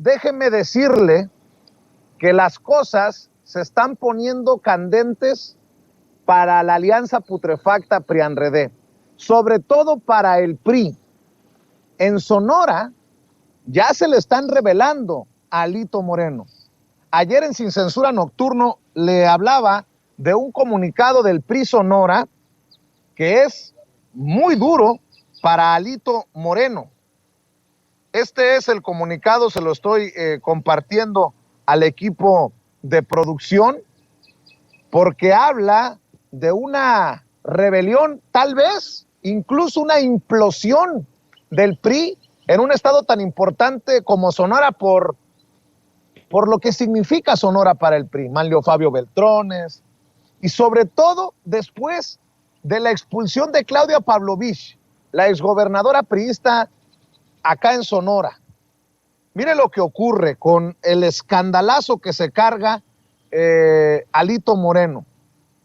déjeme decirle que las cosas se están poniendo candentes para la alianza putrefacta PRI-ANRED, sobre todo para el PRI. En Sonora ya se le están revelando a Alito Moreno. Ayer en Sin Censura Nocturno le hablaba de un comunicado del PRI Sonora que es muy duro para Alito Moreno. Este es el comunicado, se lo estoy compartiendo al equipo de producción, porque habla de una rebelión, tal vez incluso una implosión del PRI en un estado tan importante como Sonora por lo que significa Sonora para el PRI. Manlio Fabio Beltrones, y sobre todo después de la expulsión de Claudia Pavlovich, la exgobernadora priista acá en Sonora. Mire lo que ocurre con el escandalazo que se carga Alito Moreno.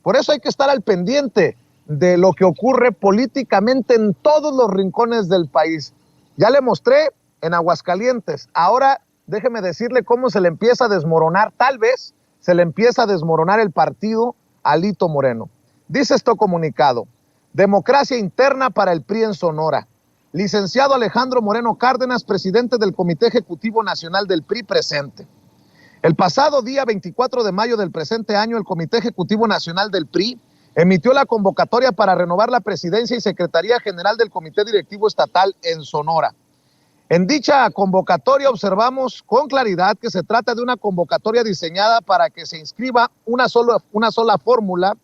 Por eso hay que estar al pendiente de lo que ocurre políticamente en todos los rincones del país. Ya le mostré en Aguascalientes. Ahora déjeme decirle cómo se le empieza a desmoronar, tal vez se le empieza a desmoronar el partido a Alito Moreno. Dice esto comunicado: democracia interna para el PRI en Sonora. Licenciado Alejandro Moreno Cárdenas, presidente del Comité Ejecutivo Nacional del PRI, presente. El pasado día 24 de mayo del presente año, el Comité Ejecutivo Nacional del PRI emitió la convocatoria para renovar la presidencia y secretaría general del Comité Directivo Estatal en Sonora. En dicha convocatoria observamos con claridad que se trata de una convocatoria diseñada para que se inscriba una sola fórmula,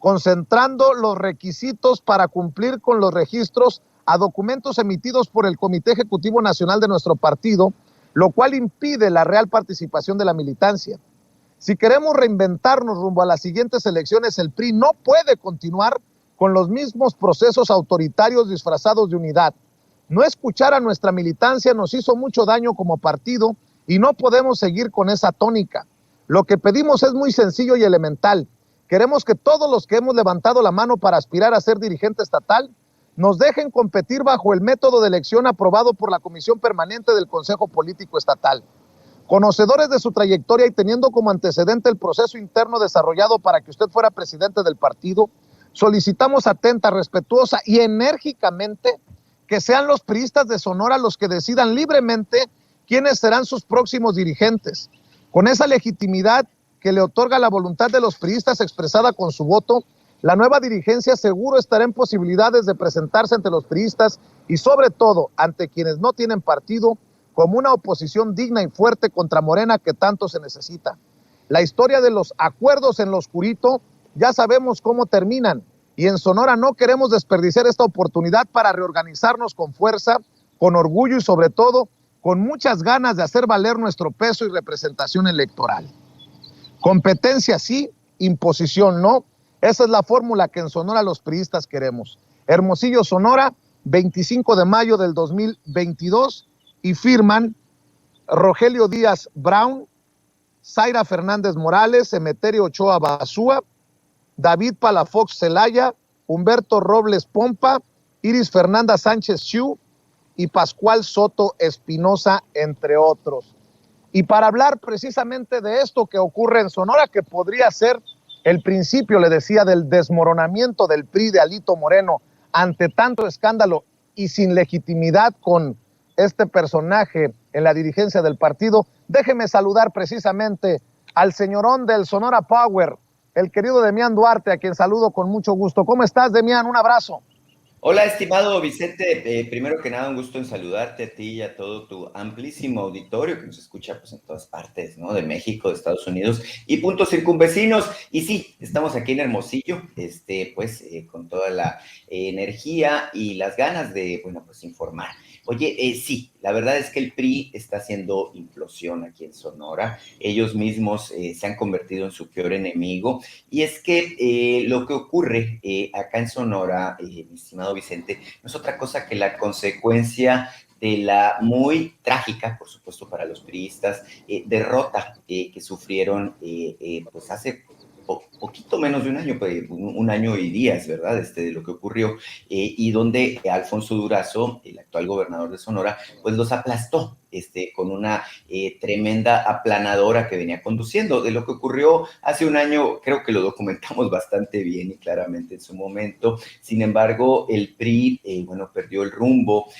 concentrando los requisitos para cumplir con los registros a documentos emitidos por el Comité Ejecutivo Nacional de nuestro partido, lo cual impide la real participación de la militancia. Si queremos reinventarnos rumbo a las siguientes elecciones, el PRI no puede continuar con los mismos procesos autoritarios disfrazados de unidad. No escuchar a nuestra militancia nos hizo mucho daño como partido y no podemos seguir con esa tónica. Lo que pedimos es muy sencillo y elemental. Queremos que todos los que hemos levantado la mano para aspirar a ser dirigente estatal nos dejen competir bajo el método de elección aprobado por la Comisión Permanente del Consejo Político Estatal. Conocedores de su trayectoria y teniendo como antecedente el proceso interno desarrollado para que usted fuera presidente del partido, solicitamos atenta, respetuosa y enérgicamente que sean los priistas de Sonora los que decidan libremente quiénes serán sus próximos dirigentes. Con esa legitimidad que le otorga la voluntad de los priistas expresada con su voto, la nueva dirigencia seguro estará en posibilidades de presentarse ante los priistas y sobre todo ante quienes no tienen partido como una oposición digna y fuerte contra Morena que tanto se necesita. La historia de los acuerdos en lo oscurito ya sabemos cómo terminan y en Sonora no queremos desperdiciar esta oportunidad para reorganizarnos con fuerza, con orgullo y sobre todo con muchas ganas de hacer valer nuestro peso y representación electoral. Competencia sí, imposición no. Esa es la fórmula que en Sonora los priistas queremos. Hermosillo, Sonora, 25 de mayo del 2022, y firman Rogelio Díaz Brown, Zaira Fernández Morales, Emeterio Ochoa Basúa, David Palafox Celaya, Humberto Robles Pompa, Iris Fernanda Sánchez Chiu y Pascual Soto Espinosa, entre otros. Y para hablar precisamente de esto que ocurre en Sonora, que podría ser el principio, le decía, del desmoronamiento del PRI de Alito Moreno ante tanto escándalo y sin legitimidad con este personaje en la dirigencia del partido, déjeme saludar precisamente al señorón del Sonora Power, el querido Demián Duarte, a quien saludo con mucho gusto. ¿Cómo estás, Demián? Un abrazo. Hola, estimado Vicente. Primero que nada, un gusto en saludarte a ti y a todo tu amplísimo auditorio que nos escucha pues, en todas partes, ¿no? De México, de Estados Unidos y puntos circunvecinos. Y sí, estamos aquí en Hermosillo, con toda la energía y las ganas de, bueno, pues informar. Oye, sí, la verdad es que el PRI está haciendo implosión aquí en Sonora. Ellos mismos se han convertido en su peor enemigo. Y es que lo que ocurre acá en Sonora, mi estimado Vicente, no es otra cosa que la consecuencia de la muy trágica, por supuesto para los priistas, derrota que sufrieron pues hace poquito menos de un año, un año y días, ¿verdad? De lo que ocurrió, y donde Alfonso Durazo, el actual gobernador de Sonora, pues los aplastó con una tremenda aplanadora que venía conduciendo. De lo que ocurrió hace un año, creo que lo documentamos bastante bien y claramente en su momento. Sin embargo, el PRI, bueno, perdió el rumbo.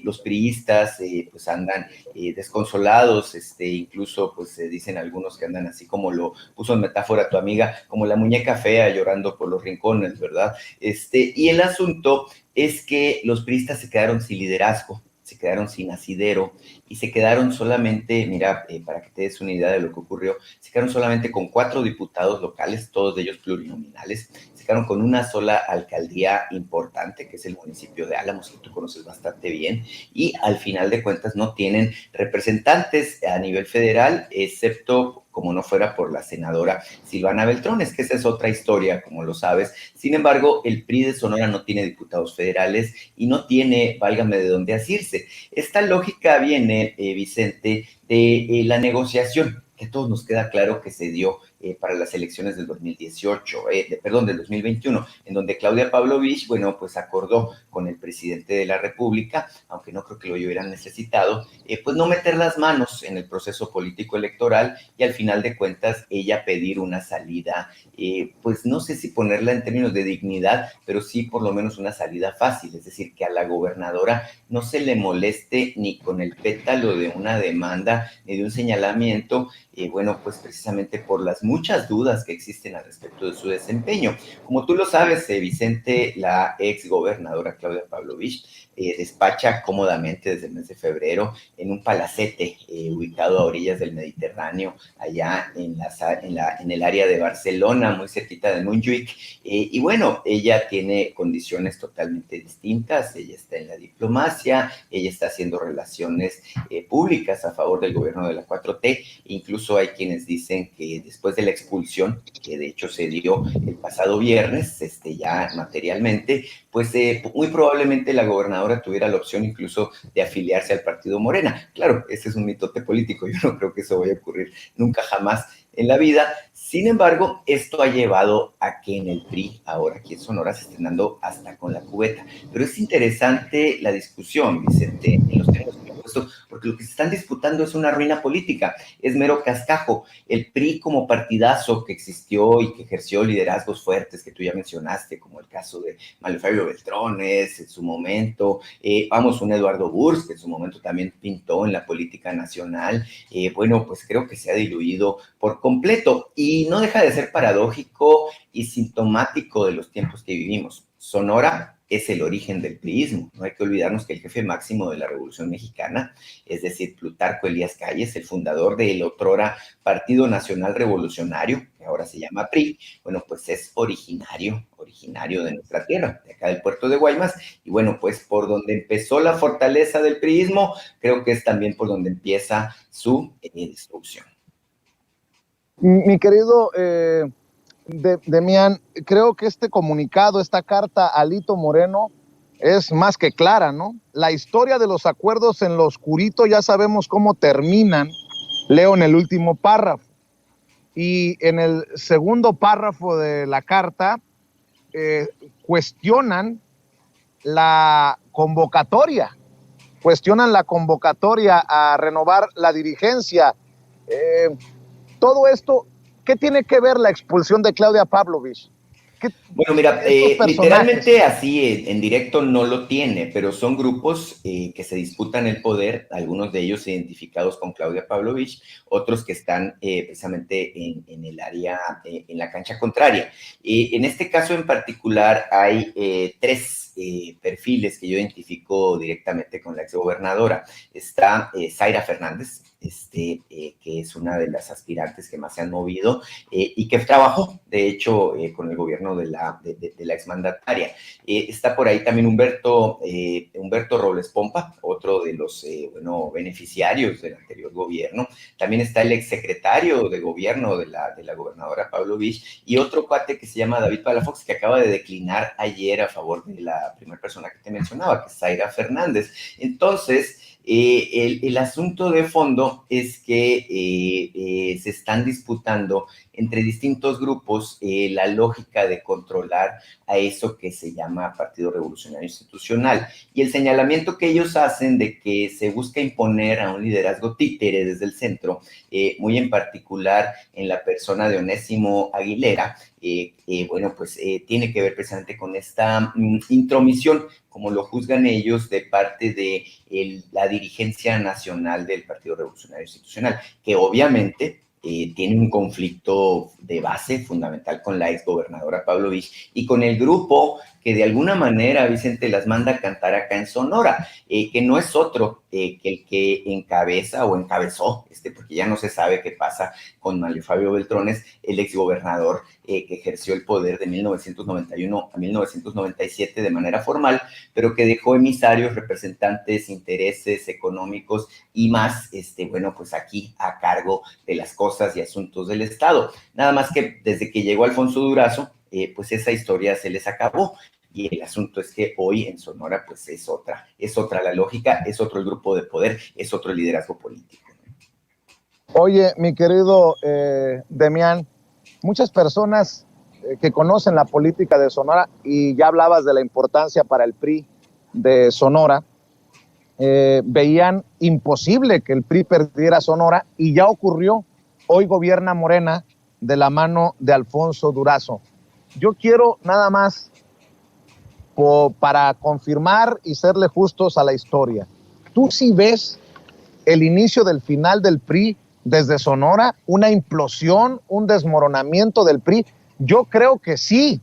Los priistas, pues andan desconsolados, incluso, pues dicen algunos que andan así como lo puso en metáfora tu amiga, como la muñeca fea llorando por los rincones, ¿verdad? Y el asunto es que los priistas se quedaron sin liderazgo, se quedaron sin asidero y se quedaron solamente, mira, para que te des una idea de lo que ocurrió, se quedaron solamente con 4 diputados locales, todos de ellos plurinominales, se quedaron con una sola alcaldía importante, que es el municipio de Álamos, que tú conoces bastante bien, y al final de cuentas no tienen representantes a nivel federal, excepto como no fuera por la senadora Silvana Beltrones, que esa es otra historia, como lo sabes. Sin embargo, el PRI de Sonora no tiene diputados federales y no tiene, válgame de dónde asirse. Esta lógica viene, Vicente, de la negociación, que a todos nos queda claro que se dio para las elecciones del 2018, del 2021, en donde Claudia Pavlovich, bueno, pues acordó con el presidente de la República, aunque no creo que lo hubieran necesitado, pues no meter las manos en el proceso político electoral y al final de cuentas ella pedir una salida, pues no sé si ponerla en términos de dignidad, pero sí por lo menos una salida fácil, es decir, que a la gobernadora no se le moleste ni con el pétalo de una demanda ni de un señalamiento, bueno, pues precisamente por las muchas dudas que existen al respecto de su desempeño. Como tú lo sabes, Vicente, la ex gobernadora Claudia Pavlovich despacha cómodamente desde el mes de febrero en un palacete ubicado a orillas del Mediterráneo, allá en el área de Barcelona, muy cerquita de Montjuic. Y bueno, ella tiene condiciones totalmente distintas, ella está en la diplomacia, ella está haciendo relaciones públicas a favor del gobierno de la 4T, incluso hay quienes dicen que después de la expulsión, que de hecho se dio el pasado viernes, ya materialmente, pues muy probablemente la gobernadora tuviera la opción incluso de afiliarse al partido Morena. Claro, ese es un mitote político, yo no creo que eso vaya a ocurrir nunca jamás en la vida. Sin embargo, esto ha llevado a que en el PRI, ahora aquí en Sonora, se estén dando hasta con la cubeta. Pero es interesante la discusión, Vicente, en los términos que he puesto, porque lo que se están disputando es una ruina política, es mero cascajo. El PRI como partidazo que existió y que ejerció liderazgos fuertes que tú ya mencionaste, como el caso de Manuel Fabio Beltrones en su momento, un Eduardo Burs, que en su momento también pintó en la política nacional, bueno, pues creo que se ha diluido por completo y no deja de ser paradójico y sintomático de los tiempos que vivimos. Sonora es el origen del priismo. No hay que olvidarnos que el jefe máximo de la Revolución Mexicana, es decir, Plutarco Elías Calles, el fundador del otrora Partido Nacional Revolucionario, que ahora se llama PRI, bueno, pues es originario de nuestra tierra, de acá del puerto de Guaymas, y bueno, pues por donde empezó la fortaleza del priismo, creo que es también por donde empieza su destrucción. Mi querido Demián, creo que este comunicado, esta carta a Alito Moreno es más que clara, ¿no? La historia de los acuerdos en lo oscurito ya sabemos cómo terminan. Leo en el último párrafo. Y en el segundo párrafo de la carta cuestionan la convocatoria a renovar la dirigencia. Todo esto, ¿qué tiene que ver la expulsión de Claudia Pavlovich? Bueno, mira, literalmente así en directo no lo tiene, pero son grupos que se disputan el poder, algunos de ellos identificados con Claudia Pavlovich, otros que están precisamente en el área, en la cancha contraria. En este caso en particular hay 3 perfiles que yo identifico directamente con la exgobernadora. Está Zaira Fernández, que es una de las aspirantes que más se han movido y que trabajó, de hecho, con el gobierno de la exmandataria. Está por ahí también Humberto Robles Pompa, otro de los beneficiarios del anterior gobierno. También está el exsecretario de gobierno de la gobernadora Pavlovich y otro cuate que se llama David Palafox, que acaba de declinar ayer a favor de la primera persona que te mencionaba, que es Zaira Fernández. Entonces, El asunto de fondo es que se están disputando entre distintos grupos la lógica de controlar a eso que se llama Partido Revolucionario Institucional. Y el señalamiento que ellos hacen de que se busca imponer a un liderazgo títere desde el centro, muy en particular en la persona de Onésimo Aguilera, bueno, pues tiene que ver precisamente con esta intromisión, como lo juzgan ellos, de parte de la dirigencia nacional del Partido Revolucionario Institucional, que obviamente tiene un conflicto de base fundamental con la exgobernadora Pavlovich y con el grupo que de alguna manera, Vicente, las manda a cantar acá en Sonora, que no es otro que el que encabeza o encabezó, porque ya no se sabe qué pasa con Mario Fabio Beltrones, el exgobernador que ejerció el poder de 1991 a 1997 de manera formal, pero que dejó emisarios, representantes, intereses económicos y más, bueno, pues aquí a cargo de las cosas y asuntos del Estado. Nada más que desde que llegó Alfonso Durazo, pues esa historia se les acabó. Y el asunto es que hoy en Sonora, pues es otra la lógica, es otro el grupo de poder, es otro el liderazgo político. Oye, mi querido Demián, muchas personas que conocen la política de Sonora, y ya hablabas de la importancia para el PRI de Sonora, veían imposible que el PRI perdiera Sonora, y ya ocurrió. Hoy gobierna Morena de la mano de Alfonso Durazo. Yo quiero nada más, para confirmar y serle justos a la historia, ¿tú sí ves el inicio del final del PRI desde Sonora, una implosión, un desmoronamiento del PRI? Yo creo que sí,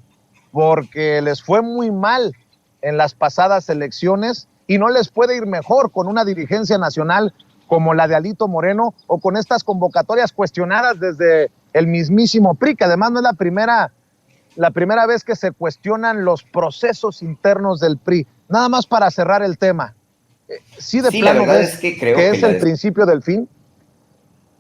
porque les fue muy mal en las pasadas elecciones y no les puede ir mejor con una dirigencia nacional como la de Alito Moreno, o con estas convocatorias cuestionadas desde el mismísimo PRI, que además no es la primera vez que se cuestionan los procesos internos del PRI. Nada más para cerrar el tema. Sí, de plano, la verdad ves es que creo que es el principio del fin.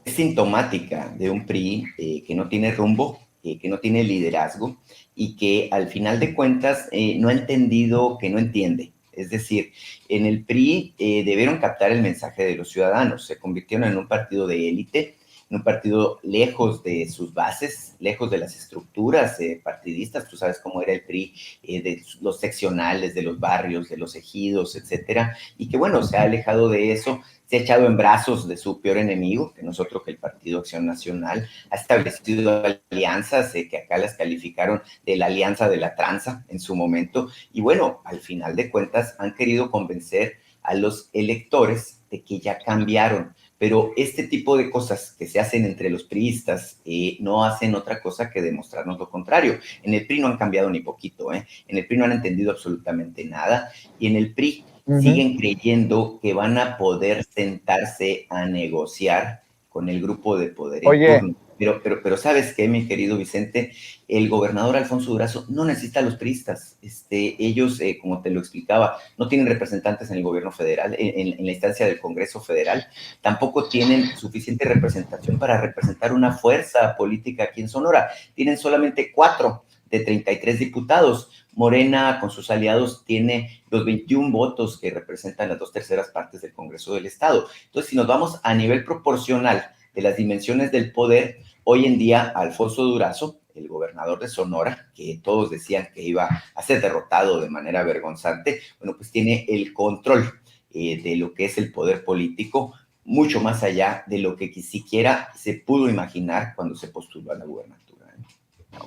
Es sintomática de un PRI que no tiene rumbo, que no tiene liderazgo y que al final de cuentas no ha entendido que no entiende. Es decir, en el PRI debieron captar el mensaje de los ciudadanos, se convirtieron en un partido de élite, en un partido lejos de sus bases, lejos de las estructuras partidistas. Tú sabes cómo era el PRI, de los seccionales, de los barrios, de los ejidos, etcétera, y que bueno, se ha alejado de eso, se ha echado en brazos de su peor enemigo, que no es otro que el Partido Acción Nacional, ha establecido alianzas que acá las calificaron de la alianza de la tranza en su momento, y bueno, al final de cuentas han querido convencer a los electores de que ya cambiaron. Pero este tipo de cosas que se hacen entre los priistas no hacen otra cosa que demostrarnos lo contrario. En el PRI no han cambiado ni poquito, en el PRI no han entendido absolutamente nada, y en el PRI siguen creyendo que van a poder sentarse a negociar con el grupo de poder en turno. Pero ¿sabes qué, mi querido Vicente? El gobernador Alfonso Durazo no necesita a los priistas. Ellos, como te lo explicaba, no tienen representantes en el gobierno federal, en la instancia del Congreso Federal. Tampoco tienen suficiente representación para representar una fuerza política aquí en Sonora. Tienen solamente 4 de 33 diputados. Morena, con sus aliados, tiene los 21 votos que representan las 2/3 partes del Congreso del Estado. Entonces, si nos vamos a nivel proporcional de las dimensiones del poder, hoy en día Alfonso Durazo, el gobernador de Sonora, que todos decían que iba a ser derrotado de manera vergonzante, bueno, pues tiene el control de lo que es el poder político, mucho más allá de lo que siquiera se pudo imaginar cuando se postuló a la gubernatura.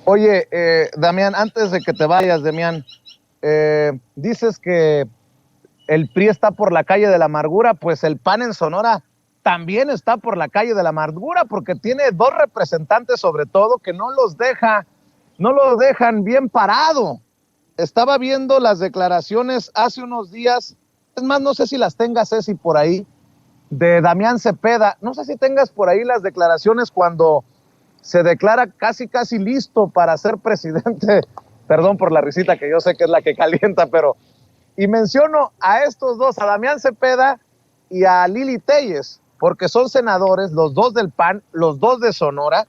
Oye, Damián, antes de que te vayas, Damián, dices que el PRI está por la calle de la amargura, pues el PAN en Sonora también está por la calle de la amargura, porque tiene 2 representantes sobre todo que no los dejan bien parado. Estaba viendo las declaraciones hace unos días, es más, no sé si las tengas, Ceci, por ahí, de Damián Cepeda. No sé si tengas por ahí las declaraciones cuando se declara casi listo para ser presidente. Perdón por la risita, que yo sé que es la que calienta, pero... Y menciono a estos dos, a Damián Cepeda y a Lili Téllez, porque son senadores, los 2 del PAN, los 2 de Sonora,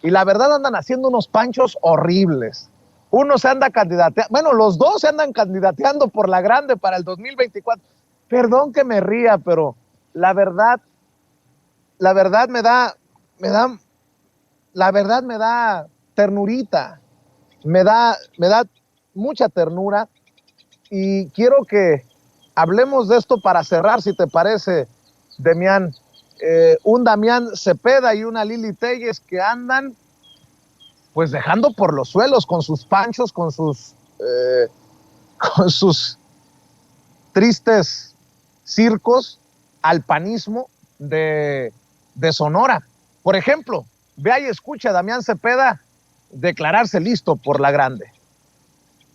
y la verdad andan haciendo unos panchos horribles. Uno se anda candidateando, bueno, los 2 se andan candidateando por la grande para el 2024. Perdón que me ría, pero la verdad me da ternurita, me da mucha ternura, y quiero que hablemos de esto para cerrar, si te parece, Damián. Un Damián Cepeda y una Lili Téllez que andan pues dejando por los suelos con sus panchos, con sus tristes circos al panismo de Sonora. Por ejemplo, vea y escucha a Damián Cepeda declararse listo por la grande.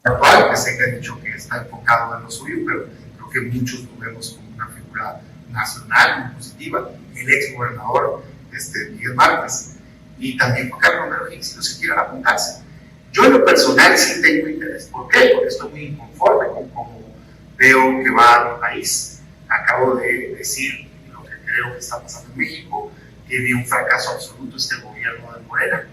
Actual, que sé que ha dicho que está enfocado en lo suyo, pero creo que muchos lo vemos como una figura nacional muy positiva. El ex gobernador Miguel Márquez, y también por Carlos Romero Hicks, si no se quieran apuntarse. Yo en lo personal sí tengo interés. ¿Por qué? Porque estoy muy inconforme con cómo veo que va mi país. Acabo de decir lo que creo que está pasando en México. Tiene un fracaso absoluto este gobierno de Morena.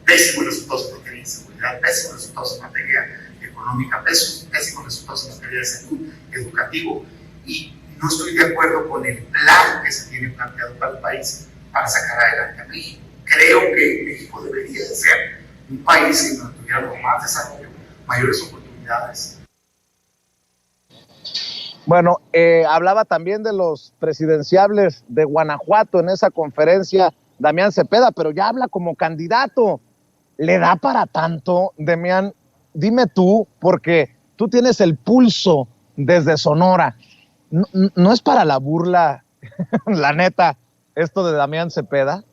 Pésimos resultados en materia de seguridad, pésimos resultados en materia económica, pésimos resultados en materia de salud, educativo, y no estoy de acuerdo con el plan que se tiene planteado para el país para sacar adelante a México. Creo que México debería de ser un país en donde tuviéramos más desarrollo, mayores oportunidades. Bueno, hablaba también de los presidenciables de Guanajuato en esa conferencia, Damián Cepeda, pero ya habla como candidato. ¿Le da para tanto, Damián? Dime tú, porque tú tienes el pulso desde Sonora. ¿No es para la burla, la neta, esto de Damián Cepeda?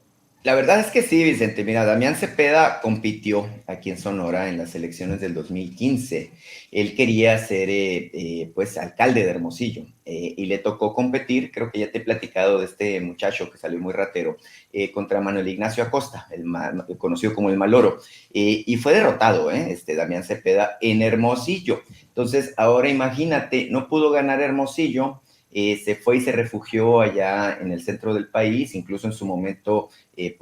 La verdad es que sí, Vicente. Mira, Damián Cepeda compitió aquí en Sonora en las elecciones del 2015. Él quería ser, pues, alcalde de Hermosillo, y le tocó competir, creo que ya te he platicado de este muchacho que salió muy ratero, contra Manuel Ignacio Acosta, el conocido como el Maloro, y fue derrotado, Damián Cepeda en Hermosillo. Entonces, ahora imagínate, no pudo ganar Hermosillo, se fue y se refugió allá en el centro del país, incluso en su momento se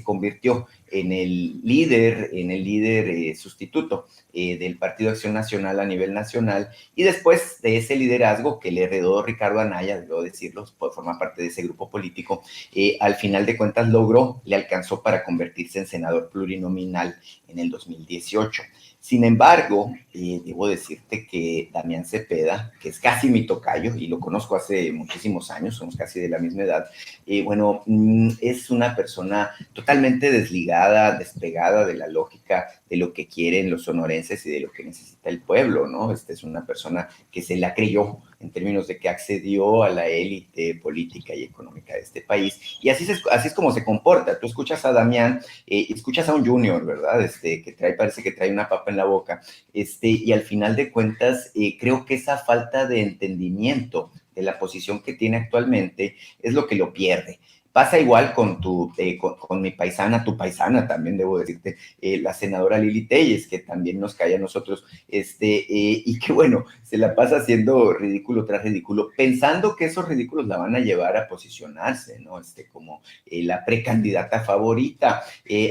convirtió en el líder sustituto del Partido Acción Nacional a nivel nacional, y después de ese liderazgo que le heredó Ricardo Anaya, debo decirlo, forma parte de ese grupo político, al final de cuentas le alcanzó para convertirse en senador plurinominal en el 2018. Sin embargo, debo decirte que Damián Cepeda, que es casi mi tocayo, y lo conozco hace muchísimos años, somos casi de la misma edad, es una persona totalmente desligada, despegada de la lógica de lo que quieren los sonorenses y de lo que necesita el pueblo, ¿no? Es una persona que se la creyó en términos de que accedió a la élite política y económica de este país, y así es como se comporta. Tú escuchas a Damián, escuchas a un junior, ¿verdad? Que parece que trae una papa en la boca, y al final de cuentas, creo que esa falta de entendimiento de la posición que tiene actualmente es lo que lo pierde. Pasa igual con mi paisana, tu paisana también, debo decirte, la senadora Lili Téllez, que también nos cae a nosotros, y que bueno, se la pasa haciendo ridículo tras ridículo, pensando que esos ridículos la van a llevar a posicionarse, ¿no? Como la precandidata favorita.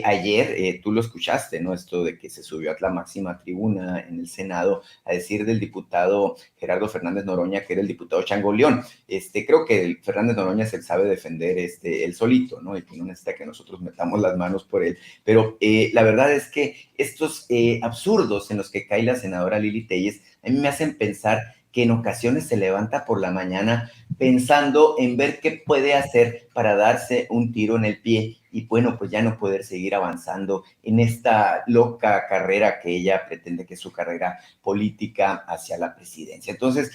Ayer tú lo escuchaste, ¿no? Esto de que se subió a la máxima tribuna en el Senado a decir del diputado Gerardo Fernández Noroña, que era el diputado Changoleón. Creo que Fernández Noroña se sabe defender él solito, ¿no? Y que no necesita que nosotros metamos las manos por él. Pero la verdad es que estos absurdos en los que cae la senadora Lili Téllez a mí me hacen pensar que en ocasiones se levanta por la mañana pensando en ver qué puede hacer para darse un tiro en el pie y bueno, pues ya no poder seguir avanzando en esta loca carrera que ella pretende que es su carrera política hacia la presidencia. Entonces,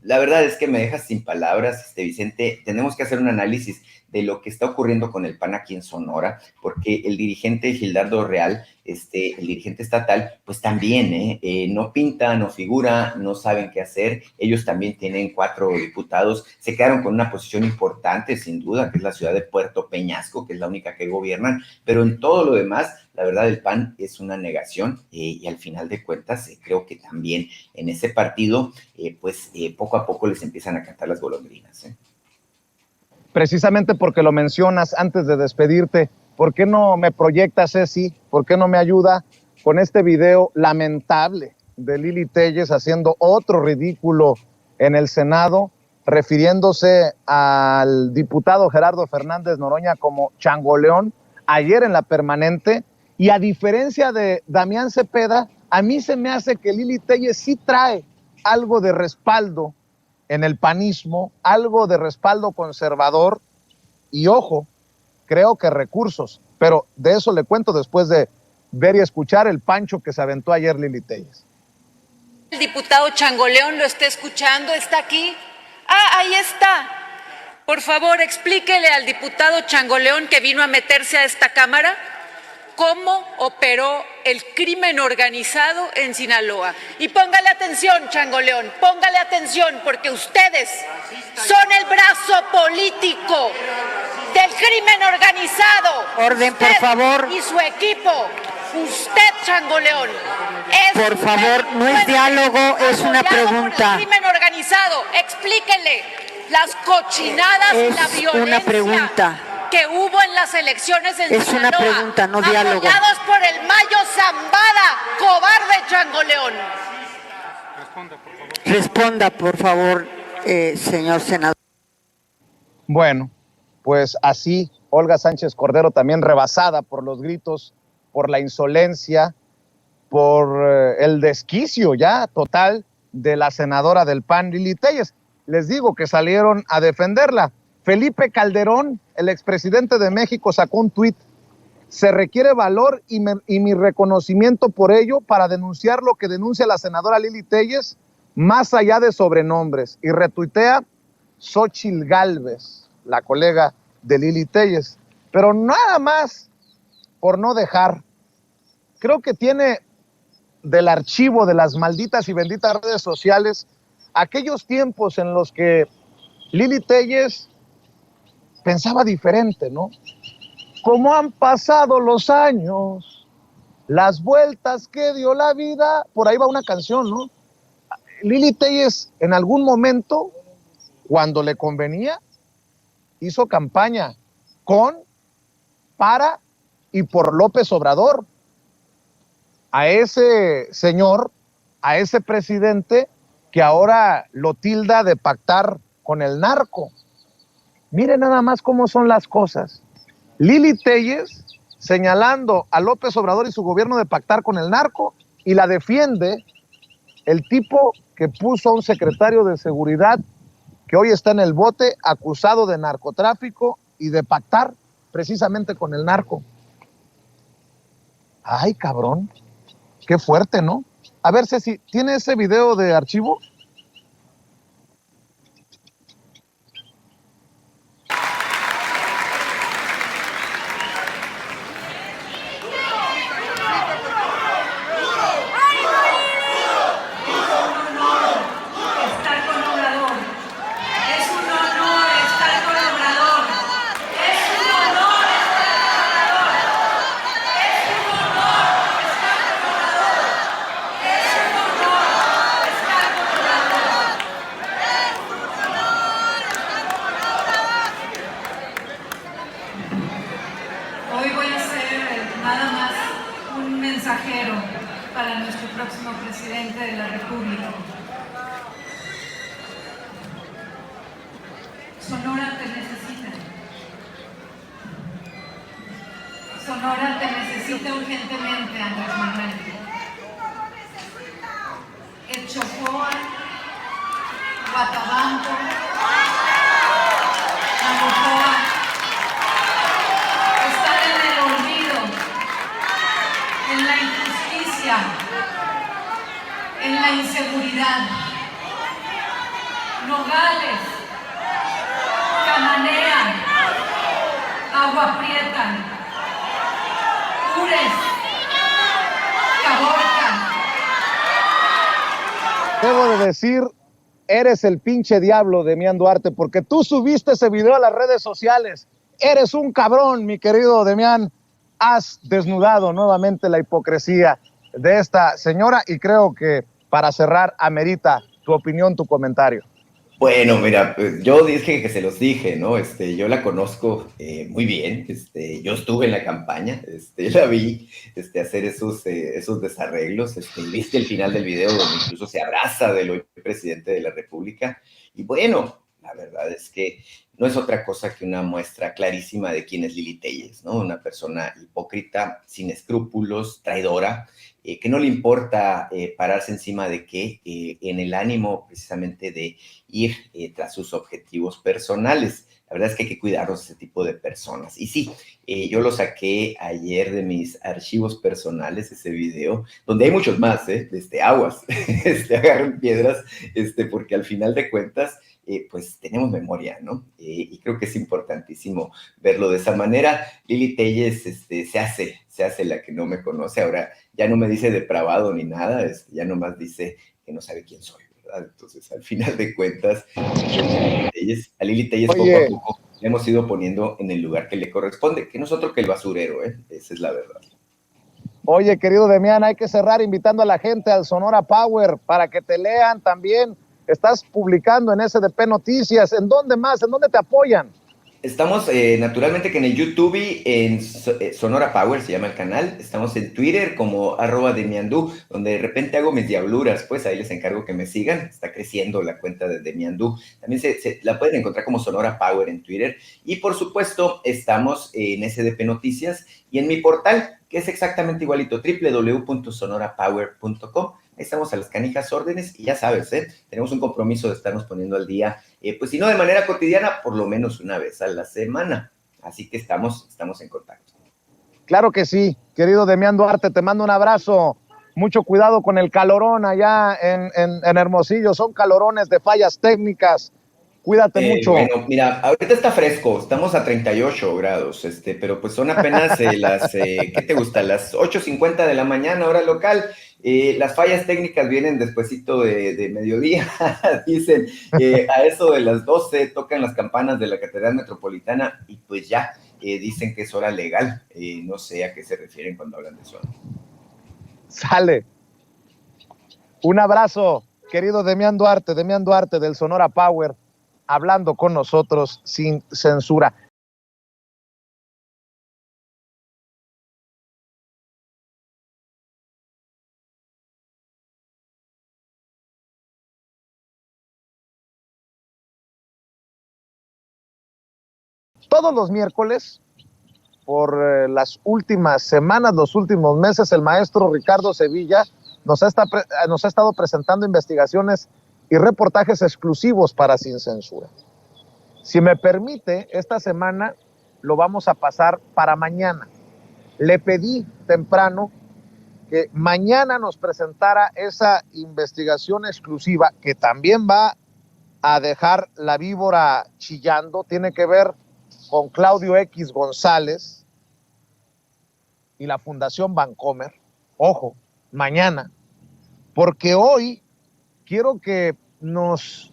la verdad es que me dejas sin palabras, Vicente. Tenemos que hacer un análisis de lo que está ocurriendo con el PAN aquí en Sonora, porque el dirigente Gildardo Real, el dirigente estatal, pues también no pinta, no figura, no saben qué hacer. Ellos también tienen 4 diputados, se quedaron con una posición importante, sin duda, que es la ciudad de Puerto Peñasco, que es la única que gobiernan, pero en todo lo demás, la verdad, el PAN es una negación, y al final de cuentas, creo que también en ese partido, poco a poco les empiezan a cantar las golondrinas. Precisamente porque lo mencionas antes de despedirte, ¿por qué no me proyectas, Ceci? ¿Por qué no me ayuda con este video lamentable de Lili Téllez haciendo otro ridículo en el Senado, refiriéndose al diputado Gerardo Fernández Noroña como changoleón ayer en la permanente, y a diferencia de Damián Cepeda, a mí se me hace que Lili Telles sí trae algo de respaldo en el panismo, algo de respaldo conservador, y ojo, creo que recursos, pero de eso le cuento después de ver y escuchar el pancho que se aventó ayer Lili Telles. El diputado Changoleón lo está escuchando, ¿está aquí? Ah, ahí está. Por favor, explíquele al diputado Changoleón que vino a meterse a esta Cámara cómo operó el crimen organizado en Sinaloa. Y póngale atención, Changoleón, póngale atención, porque ustedes son el brazo político del crimen organizado. Orden, por favor. Y su equipo. Usted, Changoleón, es por favor, no es diálogo, es una pregunta. Por el crimen organizado, explíquele las cochinadas y la violencia una pregunta que hubo en las elecciones en es Sinaloa, una pregunta, no diálogo. Apoyados por el Mayo Zambada, cobarde Changoleón. Responda, por favor, señor senador. Bueno, pues así Olga Sánchez Cordero, también rebasada por los gritos, por la insolencia, por el desquicio ya total de la senadora del PAN, Lili Telles. Les digo que salieron a defenderla. Felipe Calderón, el expresidente de México, sacó un tuit: se requiere valor y mi reconocimiento por ello para denunciar lo que denuncia la senadora Lili Telles, más allá de sobrenombres. Y retuitea Xóchitl Gálvez, la colega de Lili Telles. Pero nada más por no dejar, creo que tiene del archivo de las malditas y benditas redes sociales aquellos tiempos en los que Lili Telles pensaba diferente, ¿no? Como han pasado los años, las vueltas que dio la vida, por ahí va una canción, ¿no? Lili Telles en algún momento, cuando le convenía, hizo campaña con, para y por López Obrador. A ese señor, a ese presidente que ahora lo tilda de pactar con el narco. Miren nada más cómo son las cosas. Lili Telles señalando a López Obrador y su gobierno de pactar con el narco, y la defiende el tipo que puso a un secretario de seguridad que hoy está en el bote acusado de narcotráfico y de pactar precisamente con el narco. Ay, cabrón, qué fuerte, ¿no? A ver, Ceci, ¿tiene ese video de archivo? Hoy voy a ser nada más un mensajero para nuestro próximo presidente de la República. Sonora te necesita. Sonora te necesita urgentemente, Andrés Manuel. Echocoa, Guatabampo, Nabucoa, están en el olvido, en la injusticia, en la inseguridad. Nogales, Cananea, Agua Prieta, Ures, Caborca. Debo de decir, eres el pinche diablo, Demián Duarte, porque tú subiste ese video a las redes sociales. Eres un cabrón, mi querido Demián. Has desnudado nuevamente la hipocresía de esta señora, y creo que para cerrar amerita tu opinión, tu comentario. Bueno, mira, yo dije que se los dije, ¿no? Yo la conozco muy bien, yo estuve en la campaña, la vi hacer esos desarreglos, viste el final del video donde incluso se abraza del hoy presidente de la República, y bueno, la la verdad es que no es otra cosa que una muestra clarísima de quién es Lili Téllez, ¿no? Una persona hipócrita, sin escrúpulos, traidora, que no le importa pararse encima de qué, en el ánimo precisamente de ir tras sus objetivos personales. La verdad es que hay que cuidarnos de ese tipo de personas. Y sí, yo lo saqué ayer de mis archivos personales, ese video, donde hay muchos más, aguas, agarren piedras, porque al final de cuentas, pues tenemos memoria, ¿no? Y creo que es importantísimo verlo de esa manera. Lili Téllez se hace la que no me conoce, ahora ya no me dice depravado ni nada, ya nomás dice que no sabe quién soy, ¿verdad? Entonces, al final de cuentas, a Lili Téllez poco a poco le hemos ido poniendo en el lugar que le corresponde, que no es otro que el basurero, esa es la verdad. Oye, querido Demián, hay que cerrar invitando a la gente al Sonora Power para que te lean también. Estás publicando en SDP Noticias. ¿En dónde más? ¿En dónde te apoyan? Estamos naturalmente que en el YouTube, en Sonora Power se llama el canal. Estamos en Twitter como @Demiandú, donde de repente hago mis diabluras, pues ahí les encargo que me sigan. Está creciendo la cuenta de Demiandú. También la pueden encontrar como Sonora Power en Twitter. Y por supuesto, estamos en SDP Noticias y en mi portal, que es exactamente igualito, www.sonorapower.com. Ahí estamos a las canijas órdenes y ya sabes, tenemos un compromiso de estarnos poniendo al día, pues si no de manera cotidiana, por lo menos una vez a la semana. Así que estamos en contacto. Claro que sí, querido Demián Duarte, te mando un abrazo. Mucho cuidado con el calorón allá en Hermosillo, son calorones de fallas técnicas. Cuídate mucho. Bueno, mira, ahorita está fresco, estamos a 38 grados, pero pues son apenas ¿qué te gusta? Las 8:50 de la mañana, hora local. Las fallas técnicas vienen despuesito de mediodía, dicen, a eso de las 12 tocan las campanas de la Catedral Metropolitana y pues ya, dicen que es hora legal. No sé a qué se refieren cuando hablan de eso. Sale. Un abrazo, querido Demián Duarte del Sonora Power, hablando con nosotros sin censura. Todos los miércoles, por las últimas semanas, los últimos meses, el maestro Ricardo Sevilla nos ha estado presentando investigaciones y reportajes exclusivos para Sin Censura. Si me permite, esta semana lo vamos a pasar para mañana. Le pedí temprano que mañana nos presentara esa investigación exclusiva que también va a dejar la víbora chillando. Tiene que ver con Claudio X González y la Fundación Bancomer. Ojo, mañana, porque hoy quiero que nos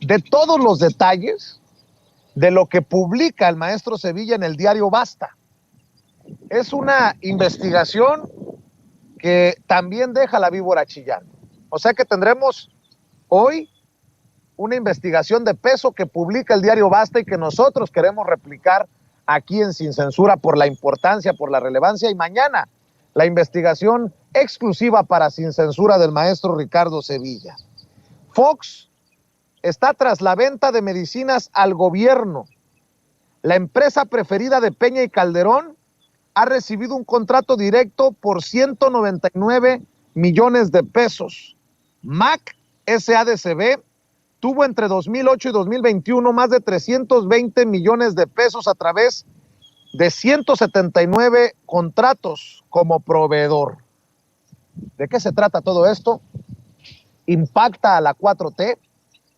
dé todos los detalles de lo que publica el maestro Sevilla en el diario Basta. Es una investigación que también deja la víbora chillando. O sea que tendremos hoy una investigación de peso que publica el diario Basta y que nosotros queremos replicar aquí en Sin Censura por la importancia, por la relevancia. Y mañana la investigación exclusiva para Sin Censura del maestro Ricardo Sevilla. Fox está tras la venta de medicinas al gobierno. La empresa preferida de Peña y Calderón ha recibido un contrato directo por 199 millones de pesos. MAC SADCB tuvo entre 2008 y 2021 más de 320 millones de pesos a través de 179 contratos como proveedor. ¿De qué se trata todo esto? ¿Impacta a la 4T?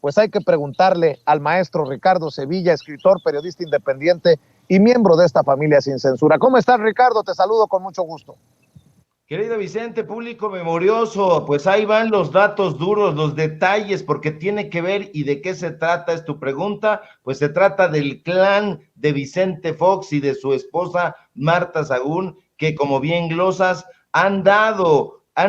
Pues hay que preguntarle al maestro Ricardo Sevilla, escritor, periodista independiente y miembro de esta familia Sin Censura. ¿Cómo estás, Ricardo? Te saludo con mucho gusto. Querido Vicente, público memorioso, pues ahí van los datos duros, los detalles, porque tiene que ver y de qué se trata, es tu pregunta. Pues se trata del clan de Vicente Fox y de su esposa Marta Sagún, que como bien glosas, han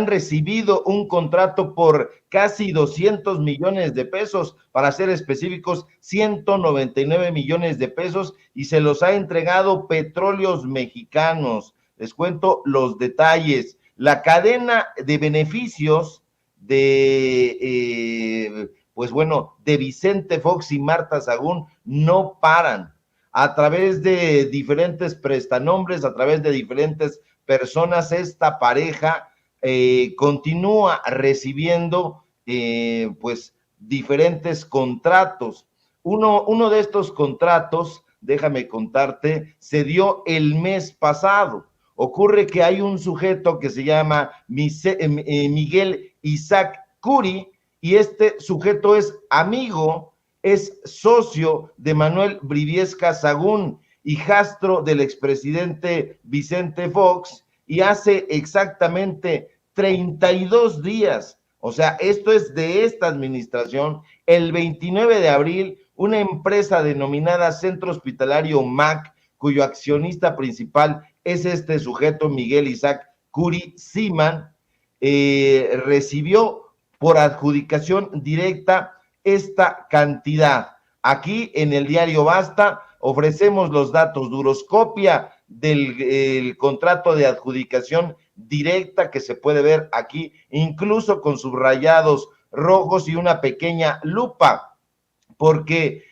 recibido un contrato por casi 200 millones de pesos, para ser específicos, 199 millones de pesos, y se los ha entregado Petróleos Mexicanos. Les cuento los detalles. La cadena de beneficios de pues bueno, de Vicente Fox y Marta Sagún no paran. A través de diferentes prestanombres, a través de diferentes personas, esta pareja continúa recibiendo pues diferentes contratos. Uno de estos contratos, déjame contarte, se dio el mes pasado. Ocurre que hay un sujeto que se llama Miguel Isaac Curi, y este sujeto es amigo, es socio de Manuel Briviesca Sagún, hijastro del expresidente Vicente Fox, y hace exactamente 32 días, o sea, esto es de esta administración, el 29 de abril, una empresa denominada Centro Hospitalario MAC, cuyo accionista principal es este sujeto, Miguel Isaac Curi Siman, recibió por adjudicación directa esta cantidad. Aquí en el diario Basta ofrecemos los datos duros, copia del contrato de adjudicación directa que se puede ver aquí, incluso con subrayados rojos y una pequeña lupa, porque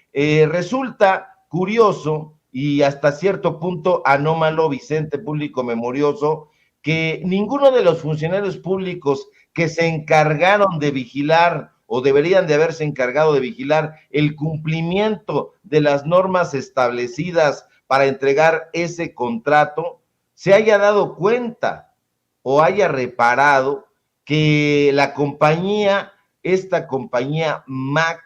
resulta curioso y hasta cierto punto anómalo, Vicente, público memorioso, que ninguno de los funcionarios públicos que se encargaron de vigilar o deberían de haberse encargado de vigilar el cumplimiento de las normas establecidas para entregar ese contrato, se haya dado cuenta o haya reparado que la compañía, esta compañía MAC,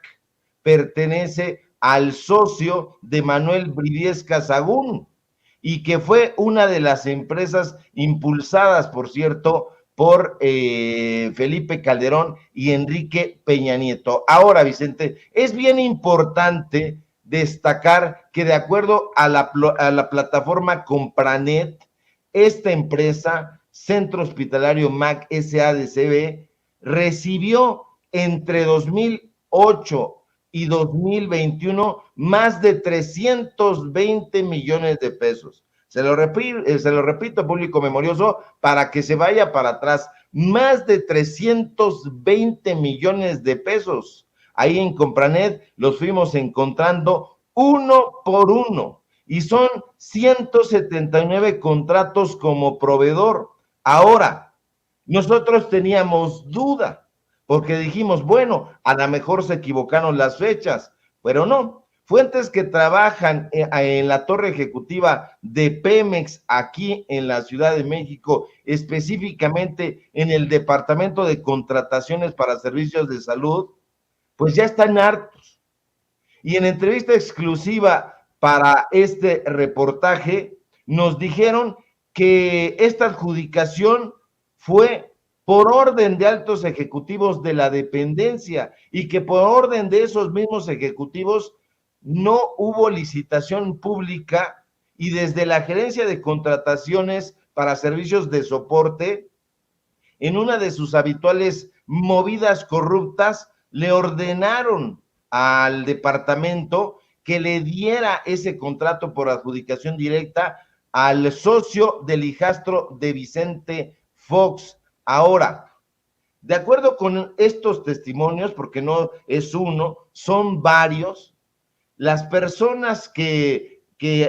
pertenece al socio de Manuel Briviesca Sagún, y que fue una de las empresas impulsadas, por cierto, por Felipe Calderón y Enrique Peña Nieto. Ahora, Vicente, es bien importante destacar que de acuerdo a la plataforma Compranet, esta empresa, Centro Hospitalario MAC SADCB, recibió entre 2008 y 2021 más de 320 millones de pesos. Se lo repito, público memorioso, para que se vaya para atrás. Más de 320 millones de pesos. Ahí en Compranet los fuimos encontrando uno por uno. Y son 179 contratos como proveedor. Ahora, nosotros teníamos duda, porque dijimos, bueno, a lo mejor se equivocaron las fechas, pero no. Fuentes que trabajan en la torre ejecutiva de Pemex aquí en la Ciudad de México, específicamente en el Departamento de Contrataciones para Servicios de Salud, pues ya están hartos. Y en entrevista exclusiva para este reportaje, nos dijeron que esta adjudicación fue por orden de altos ejecutivos de la dependencia y que por orden de esos mismos ejecutivos no hubo licitación pública y desde la gerencia de contrataciones para servicios de soporte, en una de sus habituales movidas corruptas, le ordenaron al departamento que le diera ese contrato por adjudicación directa al socio del hijastro de Vicente Fox. Ahora, de acuerdo con estos testimonios, porque no es uno, son varios, las personas que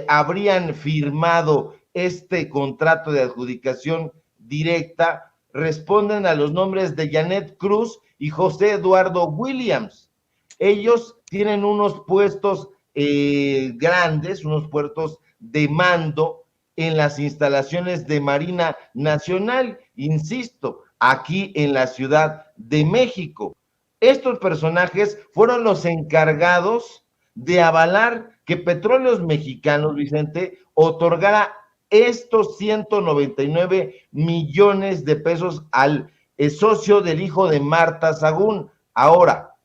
habrían firmado este contrato de adjudicación directa responden a los nombres de Janet Cruz y José Eduardo Williams. Ellos tienen unos puestos grandes, unos puestos de mando en las instalaciones de Marina Nacional, insisto, aquí en la Ciudad de México. Estos personajes fueron los encargados de avalar que Petróleos Mexicanos, Vicente, otorgara estos 199 millones de pesos al socio del hijo de Marta Sagún. Ahora,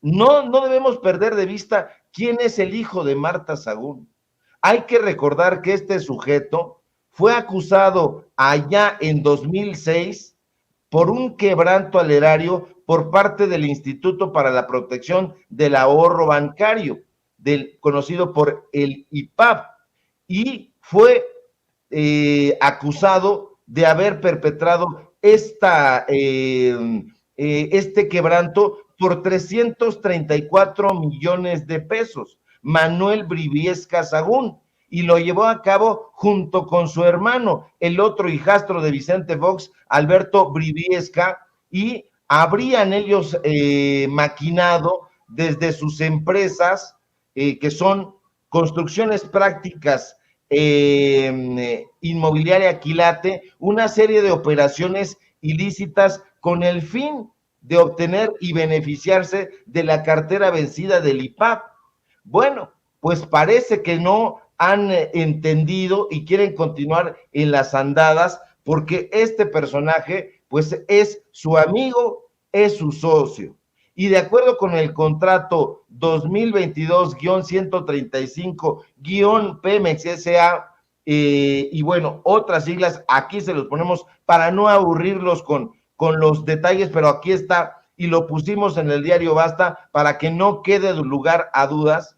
no debemos perder de vista quién es el hijo de Marta Sagún. Hay que recordar que este sujeto fue acusado allá en 2006 por un quebranto al erario por parte del Instituto para la Protección del Ahorro Bancario, conocido por el IPAB, y fue acusado de haber perpetrado este quebranto por 334 millones de pesos, Manuel Briviesca Sagún, y lo llevó a cabo junto con su hermano, el otro hijastro de Vicente Fox, Alberto Briviesca, y habrían ellos maquinado desde sus empresas, que son Construcciones Prácticas, Inmobiliaria Quilate, una serie de operaciones ilícitas con el fin de obtener y beneficiarse de la cartera vencida del IPAP. Bueno, pues parece que no han entendido y quieren continuar en las andadas, porque este personaje pues es su amigo, es su socio. Y de acuerdo con el contrato 2022-135- Pemex y bueno, otras siglas, aquí se los ponemos para no aburrirlos con los detalles, pero aquí está, y lo pusimos en el diario Basta para que no quede lugar a dudas.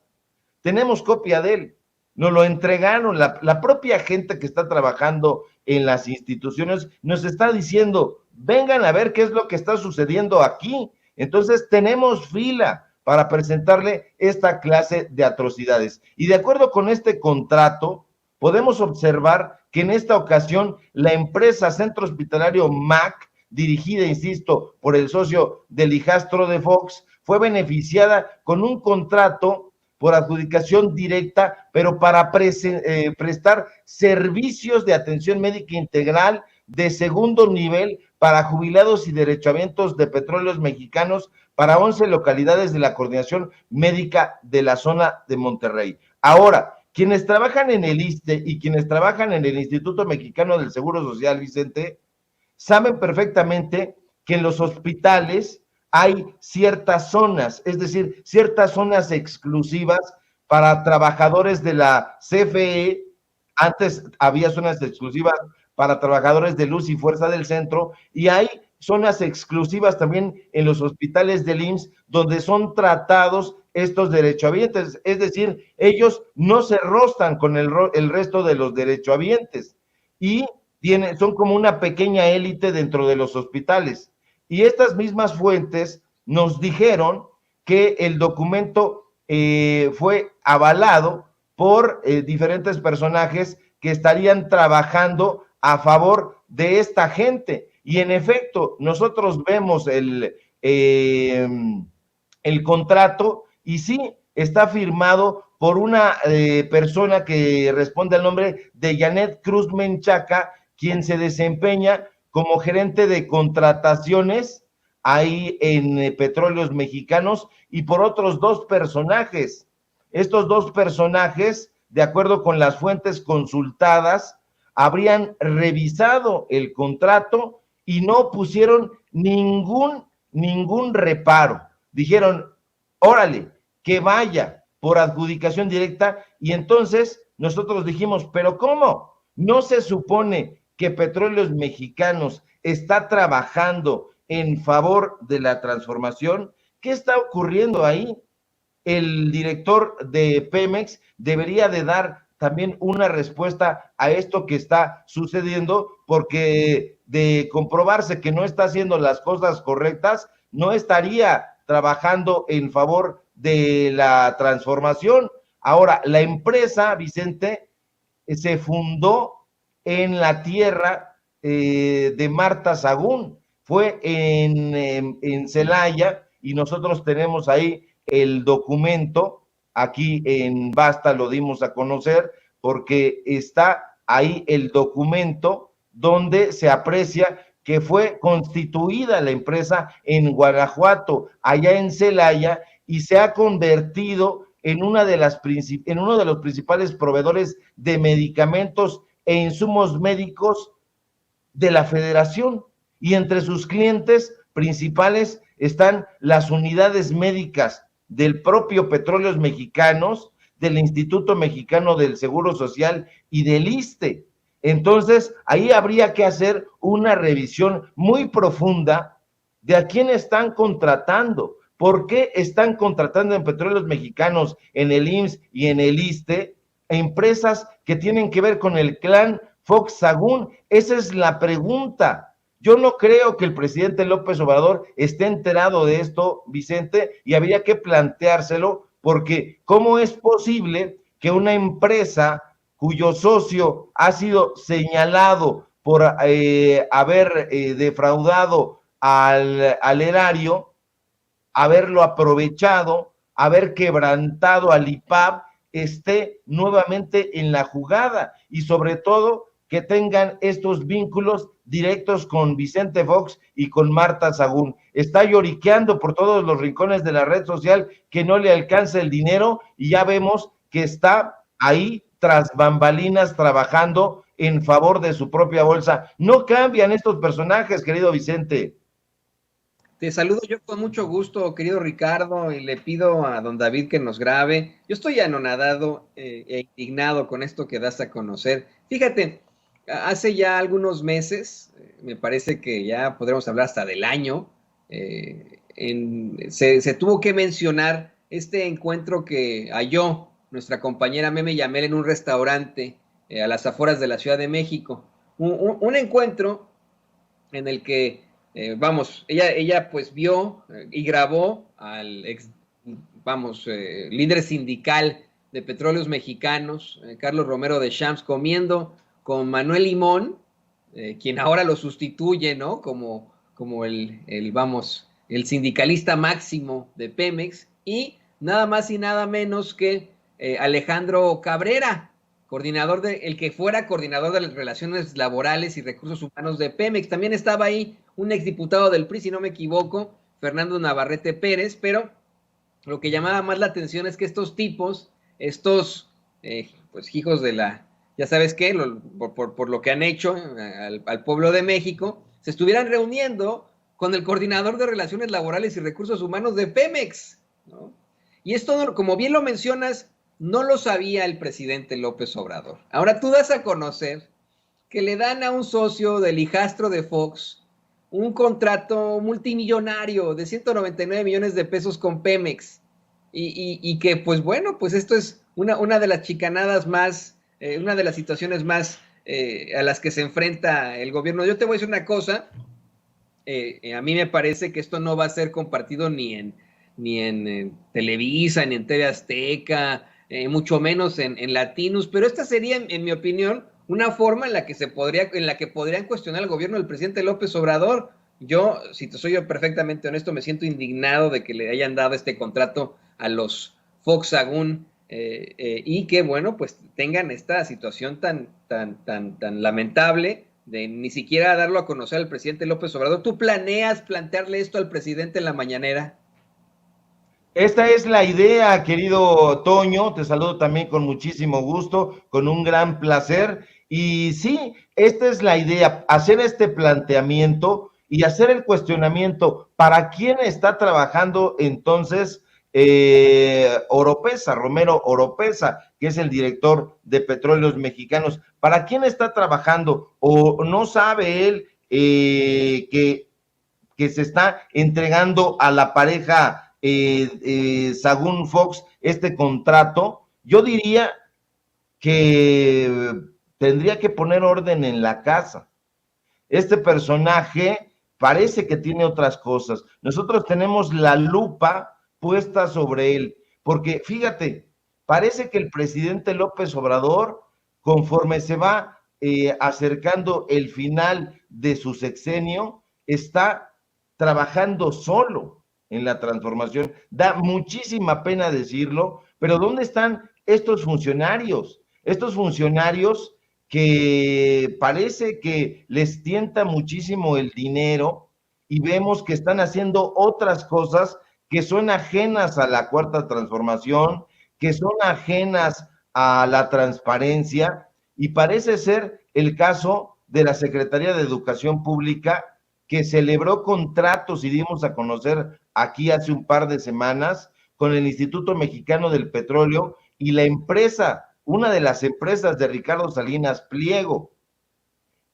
Tenemos copia de él, nos lo entregaron, la propia gente que está trabajando en las instituciones nos está diciendo, vengan a ver qué es lo que está sucediendo aquí. Entonces tenemos fila para presentarle esta clase de atrocidades. Y de acuerdo con este contrato, podemos observar que en esta ocasión la empresa Centro Hospitalario MAC, dirigida, insisto, por el socio del hijastro de Fox, fue beneficiada con un contrato por adjudicación directa, pero para prestar servicios de atención médica integral de segundo nivel para jubilados y derechohabientes de Petróleos Mexicanos para 11 localidades de la Coordinación Médica de la zona de Monterrey. Ahora, quienes trabajan en el ISSSTE y quienes trabajan en el Instituto Mexicano del Seguro Social, Vicente, saben perfectamente que en los hospitales hay ciertas zonas, es decir, ciertas zonas exclusivas para trabajadores de la CFE. Antes había zonas exclusivas para trabajadores de Luz y Fuerza del Centro, y hay zonas exclusivas también en los hospitales del IMSS, donde son tratados estos derechohabientes, es decir, ellos no se rostan con el resto de los derechohabientes, y son como una pequeña élite dentro de los hospitales. Y estas mismas fuentes nos dijeron que el documento fue avalado por diferentes personajes que estarían trabajando a favor de esta gente. Y en efecto, nosotros vemos el contrato y sí, está firmado por una persona que responde al nombre de Janet Cruz Menchaca, quien se desempeña como gerente de contrataciones ahí en Petróleos Mexicanos, y por otros dos personajes. Estos dos personajes, de acuerdo con las fuentes consultadas, habrían revisado el contrato y no pusieron ningún reparo. Dijeron, órale, que vaya por adjudicación directa, y entonces nosotros dijimos, ¿pero cómo? ¿No se supone que Petróleos Mexicanos está trabajando en favor de la transformación? ¿Qué está ocurriendo ahí? El director de Pemex debería de dar también una respuesta a esto que está sucediendo, porque de comprobarse que no está haciendo las cosas correctas, no estaría trabajando en favor de la transformación. Ahora, la empresa, Vicente, se fundó en la tierra de Marta Sagún, fue en Celaya, y nosotros tenemos ahí el documento, aquí en Basta lo dimos a conocer, porque está ahí el documento donde se aprecia que fue constituida la empresa en Guanajuato, allá en Celaya, y se ha convertido en uno de los principales proveedores de medicamentos e insumos médicos de la Federación, y entre sus clientes principales están las unidades médicas del propio Petróleos Mexicanos, del Instituto Mexicano del Seguro Social y del ISSSTE. Entonces, ahí habría que hacer una revisión muy profunda de a quién están contratando, por qué están contratando en Petróleos Mexicanos, en el IMSS y en el ISSSTE, empresas que tienen que ver con el clan Fox Sagún. Esa es la pregunta. Yo no creo que el presidente López Obrador esté enterado de esto, Vicente, y habría que planteárselo, porque ¿cómo es posible que una empresa cuyo socio ha sido señalado por haber defraudado al erario, haberlo aprovechado, haber quebrantado al IPAB, esté nuevamente en la jugada? Y sobre todo que tengan estos vínculos directos con Vicente Fox y con Marta Sagún. Está lloriqueando por todos los rincones de la red social que no le alcanza el dinero, y ya vemos que está ahí tras bambalinas trabajando en favor de su propia bolsa. No cambian estos personajes, querido Vicente. Te saludo yo con mucho gusto, querido Ricardo, y le pido a don David que nos grabe. Yo estoy anonadado e indignado con esto que das a conocer. Fíjate, hace ya algunos meses, me parece que ya podremos hablar hasta del año, se tuvo que mencionar este encuentro que halló nuestra compañera Meme Yamel en un restaurante a las afueras de la Ciudad de México. Un encuentro en el que, ella pues vio y grabó al líder sindical de Petróleos Mexicanos, Carlos Romero de Champs, comiendo con Manuel Limón, quien ahora lo sustituye, ¿no? Como el sindicalista máximo de Pemex, y nada más y nada menos que Alejandro Cabrera, el que fuera coordinador de las relaciones laborales y recursos humanos de Pemex. También estaba ahí un exdiputado del PRI, si no me equivoco, Fernando Navarrete Pérez, pero lo que llamaba más la atención es que estos tipos, pues hijos de la, ya sabes qué, por lo que han hecho al pueblo de México, se estuvieran reuniendo con el coordinador de relaciones laborales y recursos humanos de Pemex, ¿no? Y esto, como bien lo mencionas, no lo sabía el presidente López Obrador. Ahora tú das a conocer que le dan a un socio del hijastro de Fox un contrato multimillonario de 199 millones de pesos con Pemex, y que, pues bueno, pues esto es una de las chicanadas más, una de las situaciones más a las que se enfrenta el gobierno. Yo te voy a decir una cosa, a mí me parece que esto no va a ser compartido ni en Televisa, ni en TV Azteca, mucho menos en Latinos, pero esta sería, en mi opinión, una forma en la que podrían cuestionar al gobierno del presidente López Obrador. Yo, si te soy yo perfectamente honesto, me siento indignado de que le hayan dado este contrato a los Fox Sagún, y que, bueno, pues tengan esta situación tan lamentable de ni siquiera darlo a conocer al presidente López Obrador. ¿Tú planeas plantearle esto al presidente en la mañanera? Esta es la idea, querido Toño, te saludo también con muchísimo gusto, con un gran placer, y sí, esta es la idea, hacer este planteamiento y hacer el cuestionamiento, ¿para quién está trabajando entonces Oropeza, Romero Oropeza, que es el director de Petróleos Mexicanos? ¿Para quién está trabajando? ¿O no sabe él que se está entregando a la pareja Sagún Fox este contrato? Yo diría que tendría que poner orden en la casa. Este personaje parece que tiene otras cosas. Nosotros tenemos la lupa puesta sobre él, porque fíjate, parece que el presidente López Obrador, conforme se va acercando el final de su sexenio, está trabajando solo en la transformación. Da muchísima pena decirlo, pero ¿dónde están estos funcionarios? Estos funcionarios que parece que les tienta muchísimo el dinero, y vemos que están haciendo otras cosas que son ajenas a la cuarta transformación, que son ajenas a la transparencia, y parece ser el caso de la Secretaría de Educación Pública, que celebró contratos y dimos a conocer aquí hace un par de semanas con el Instituto Mexicano del Petróleo y la empresa, una de las empresas de Ricardo Salinas Pliego.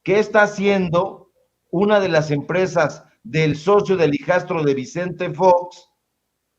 ¿Qué está haciendo una de las empresas del socio del hijastro de Vicente Fox,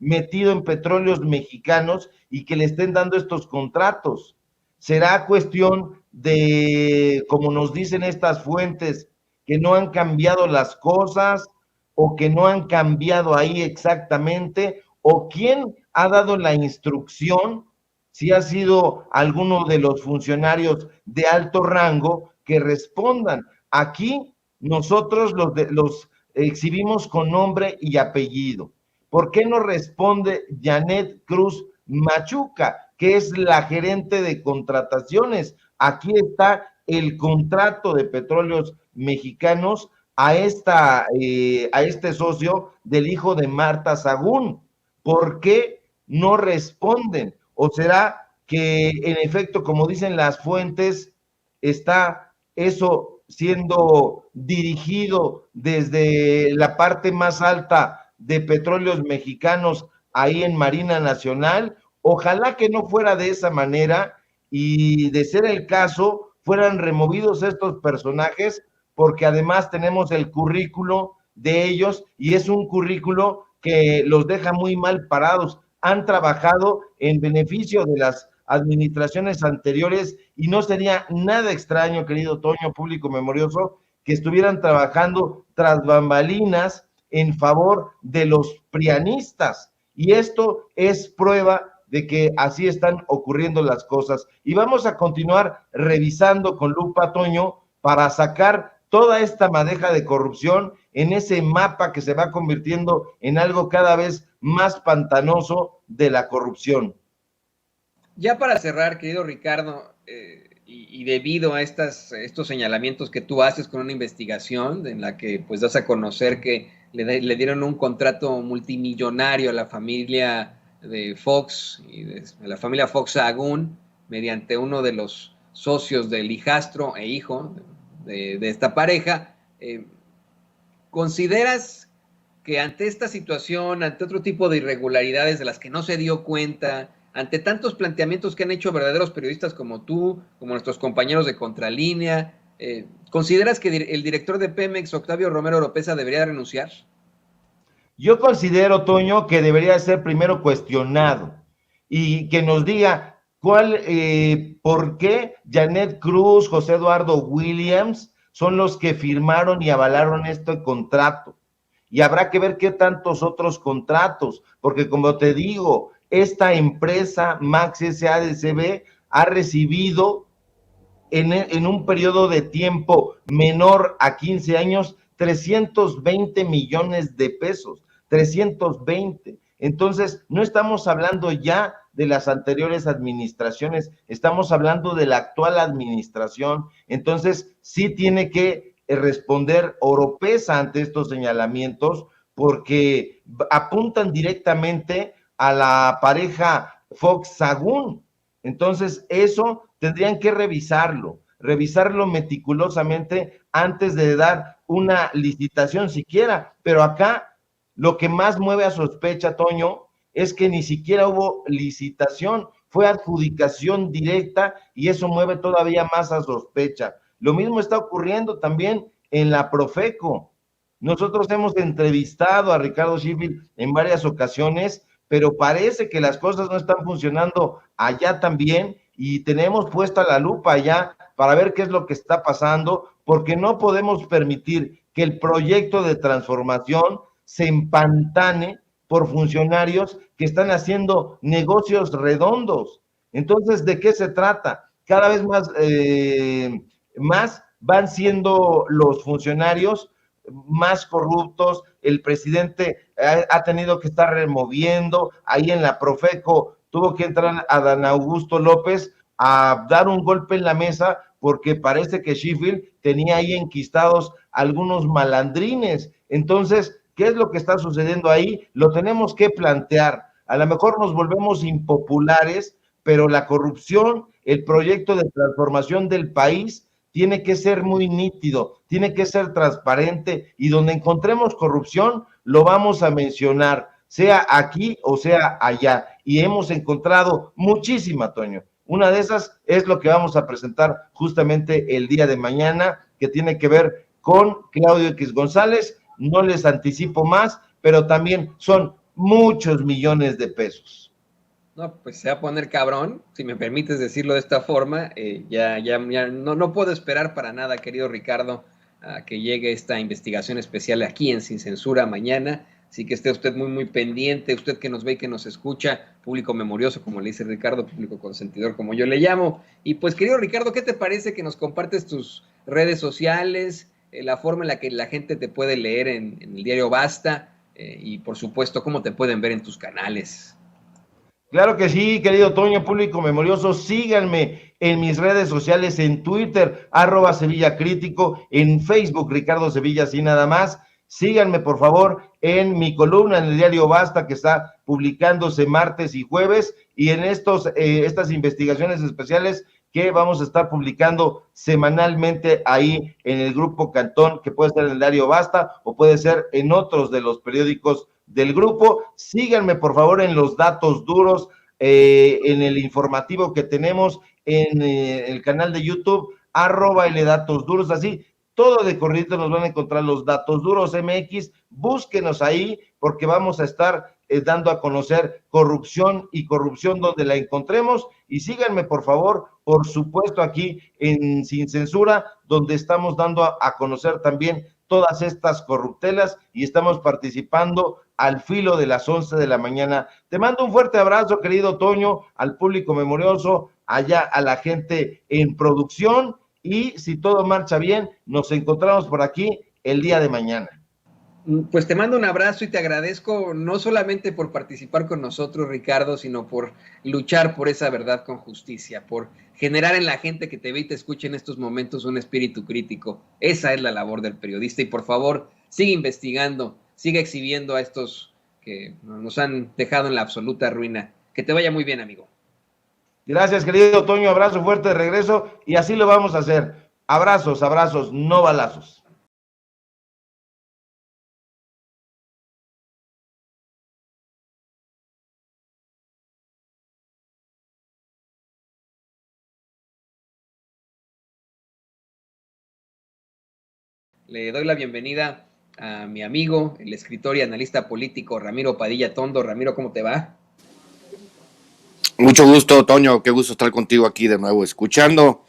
metido en Petróleos Mexicanos, y que le estén dando estos contratos? ¿Será cuestión de, como nos dicen estas fuentes, que no han cambiado las cosas o que no han cambiado ahí exactamente, o quién ha dado la instrucción, si ha sido alguno de los funcionarios de alto rango, que respondan. Aquí nosotros los exhibimos con nombre y apellido. ¿Por qué no responde Janet Cruz Machuca, que es la gerente de contrataciones? Aquí está el contrato de Petróleos Mexicanos a este socio del hijo de Marta Sagún. ¿Por qué no responden? ¿O será que en efecto, como dicen las fuentes, está eso siendo dirigido desde la parte más alta de Petróleos Mexicanos ahí en Marina Nacional? Ojalá que no fuera de esa manera, y de ser el caso, fueran removidos estos personajes, porque además tenemos el currículo de ellos y es un currículo que los deja muy mal parados. Han trabajado en beneficio de las administraciones anteriores y no sería nada extraño, querido Toño, público memorioso, que estuvieran trabajando tras bambalinas en favor de los prianistas. Y esto es prueba de que así están ocurriendo las cosas. Y vamos a continuar revisando con lupa, Toño, para sacar toda esta madeja de corrupción en ese mapa que se va convirtiendo en algo cada vez más pantanoso de la corrupción. Ya para cerrar, querido Ricardo, y debido a estos señalamientos que tú haces con una investigación en la que pues das a conocer que le dieron un contrato multimillonario a la familia de Fox y de la familia Fox Sagún mediante uno de los socios del hijastro e hijo de esta pareja, ¿consideras que ante esta situación, ante otro tipo de irregularidades de las que no se dio cuenta, ante tantos planteamientos que han hecho verdaderos periodistas como tú, como nuestros compañeros de Contralínea, ¿consideras que el director de Pemex, Octavio Romero Oropeza, debería renunciar? Yo considero, Toño, que debería ser primero cuestionado y que nos diga por qué Janet Cruz, José Eduardo Williams son los que firmaron y avalaron este contrato. Y habrá que ver qué tantos otros contratos, porque como te digo, esta empresa Max SADCB ha recibido en un periodo de tiempo menor a 15 años 320 millones de pesos, 320. Entonces, no estamos hablando ya de las anteriores administraciones, estamos hablando de la actual administración. Entonces, sí tiene que responder Oropeza ante estos señalamientos, porque apuntan directamente a la pareja Fox Sagún. Entonces, eso tendrían que revisarlo meticulosamente antes de dar una licitación siquiera. Pero acá lo que más mueve a sospecha, Toño, es que ni siquiera hubo licitación, fue adjudicación directa y eso mueve todavía más a sospecha. Lo mismo está ocurriendo también en la Profeco. Nosotros hemos entrevistado a Ricardo Sheffield en varias ocasiones, pero parece que las cosas no están funcionando allá también y tenemos puesta la lupa allá para ver qué es lo que está pasando, porque no podemos permitir que el proyecto de transformación se empantane por funcionarios que están haciendo negocios redondos. Entonces, ¿de qué se trata? Cada vez más van siendo los funcionarios más corruptos. El presidente ha tenido que estar removiendo, ahí en la Profeco tuvo que entrar Adán Augusto López a dar un golpe en la mesa porque parece que Sheffield tenía ahí enquistados algunos malandrines. Entonces, ¿qué es lo que está sucediendo ahí? Lo tenemos que plantear. A lo mejor nos volvemos impopulares, pero la corrupción, el proyecto de transformación del país tiene que ser muy nítido, tiene que ser transparente y donde encontremos corrupción lo vamos a mencionar, sea aquí o sea allá. Y hemos encontrado muchísima, Toño. Una de esas es lo que vamos a presentar justamente el día de mañana, que tiene que ver con Claudio X González. No les anticipo más, pero también son muchos millones de pesos. No, pues se va a poner cabrón, si me permites decirlo de esta forma. Ya no puedo esperar para nada, querido Ricardo, a que llegue esta investigación especial aquí en Sin Censura mañana. Así que esté usted muy, muy pendiente, usted que nos ve y que nos escucha, público memorioso, como le dice Ricardo, público consentidor, como yo le llamo. Y pues, querido Ricardo, ¿qué te parece que nos compartes tus redes sociales, la forma en la que la gente te puede leer en el diario Basta y, por supuesto, cómo te pueden ver en tus canales? Claro que sí, querido Toño, público memorioso, síganme en mis redes sociales, en Twitter, @SevillaCrítico, en Facebook, Ricardo Sevilla, así nada más. Síganme, por favor, en mi columna en el diario Basta, que está publicándose martes y jueves, y en estas investigaciones especiales que vamos a estar publicando semanalmente ahí en el Grupo Cantón, que puede ser en el diario Basta o puede ser en otros de los periódicos del grupo. Síganme, por favor, en los datos duros, en el informativo que tenemos en el canal de YouTube, @LDatosDuros, así. Todo de corrido nos van a encontrar los Datos Duros MX, búsquenos ahí porque vamos a estar dando a conocer corrupción donde la encontremos, y síganme por favor, por supuesto aquí en Sin Censura, donde estamos dando a conocer también todas estas corruptelas y estamos participando al filo de las 11 de la mañana. Te mando un fuerte abrazo, querido Toño, al público memorioso, allá a la gente en producción, y si todo marcha bien, nos encontramos por aquí el día de mañana. Pues te mando un abrazo y te agradezco no solamente por participar con nosotros, Ricardo, sino por luchar por esa verdad con justicia, por generar en la gente que te ve y te escuche en estos momentos un espíritu crítico. Esa es la labor del periodista, y por favor, sigue investigando, sigue exhibiendo a estos que nos han dejado en la absoluta ruina. Que te vaya muy bien, amigo. Gracias, querido Toño, abrazo fuerte de regreso, y así lo vamos a hacer. Abrazos, abrazos, no balazos. Le doy la bienvenida a mi amigo, el escritor y analista político Ramiro Padilla Tondo. Ramiro, ¿cómo te va? Mucho gusto, Toño, qué gusto estar contigo aquí de nuevo, escuchando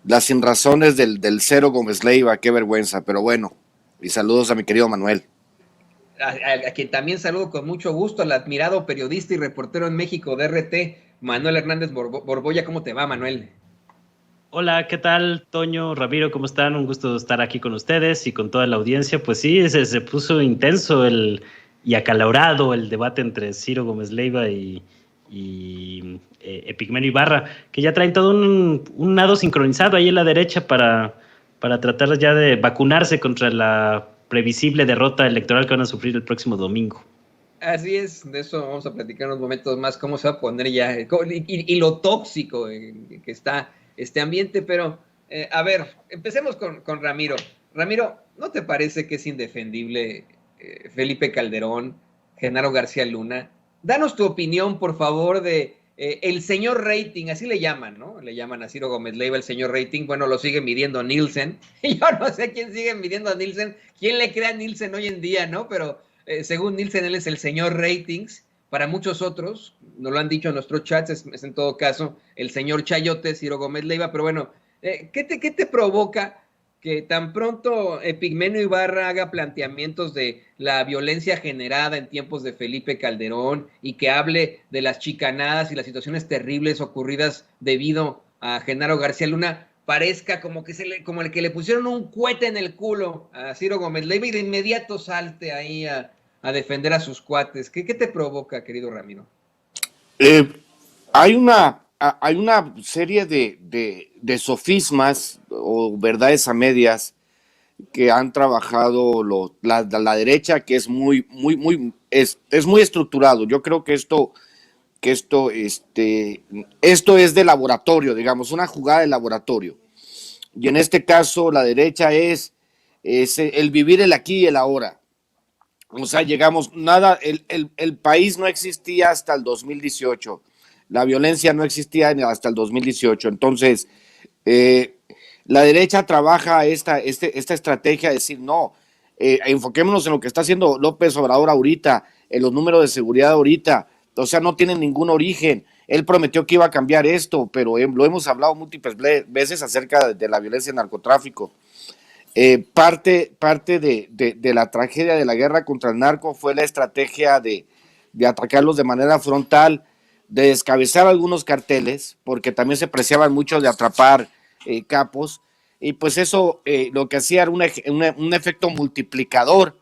las sinrazones del Cero Gómez Leiva, qué vergüenza, pero bueno, y saludos a mi querido Manuel. A quien también saludo con mucho gusto, al admirado periodista y reportero en México de RT, Manuel Hernández Borbolla. ¿Cómo te va, Manuel? Hola, ¿qué tal, Toño, Ramiro? ¿Cómo están? Un gusto estar aquí con ustedes y con toda la audiencia. Pues sí, se puso intenso y acalorado el debate entre Ciro Gómez Leiva y Epigmenio Ibarra, que ya traen todo un nado sincronizado ahí en la derecha para tratar ya de vacunarse contra la previsible derrota electoral que van a sufrir el próximo domingo. Así es, de eso vamos a platicar unos momentos más, cómo se va a poner ya, y lo tóxico que está este ambiente, pero a ver, empecemos con Ramiro. Ramiro, ¿no te parece que es indefendible Felipe Calderón, Genaro García Luna? Danos tu opinión, por favor, de el señor rating, así le llaman, ¿no? Le llaman a Ciro Gómez Leiva el señor rating. Bueno, lo sigue midiendo Nielsen. Y yo no sé quién sigue midiendo a Nielsen, quién le crea a Nielsen hoy en día, ¿no? Pero según Nielsen, él es el señor ratings. Para muchos otros, nos lo han dicho en nuestros chats, es en todo caso el señor Chayote, Ciro Gómez Leiva. Pero bueno, ¿qué te provoca que tan pronto Epigmenio Ibarra haga planteamientos de la violencia generada en tiempos de Felipe Calderón y que hable de las chicanadas y las situaciones terribles ocurridas debido a Genaro García Luna, parezca como el que le pusieron un cohete en el culo a Ciro Gómez Leiva y de inmediato salte ahí a defender a sus cuates? ¿Qué te provoca, querido Ramiro? Hay una serie de sofismas o verdades a medias que han trabajado la derecha, que es muy estructurado. Yo creo que esto es de laboratorio, digamos, una jugada de laboratorio. Y en este caso la derecha es el vivir el aquí y el ahora. O sea, el país no existía hasta el 2018. La violencia no existía hasta el 2018. Entonces, la derecha trabaja esta estrategia de decir, no, enfoquémonos en lo que está haciendo López Obrador ahorita, en los números de seguridad ahorita. O sea, no tienen ningún origen. Él prometió que iba a cambiar esto, pero lo hemos hablado múltiples veces acerca de la violencia y el narcotráfico. Parte de la tragedia de la guerra contra el narco fue la estrategia de atacarlos de manera frontal, de descabezar algunos carteles, porque también se preciaban mucho de atrapar capos, y pues eso lo que hacía era un efecto multiplicador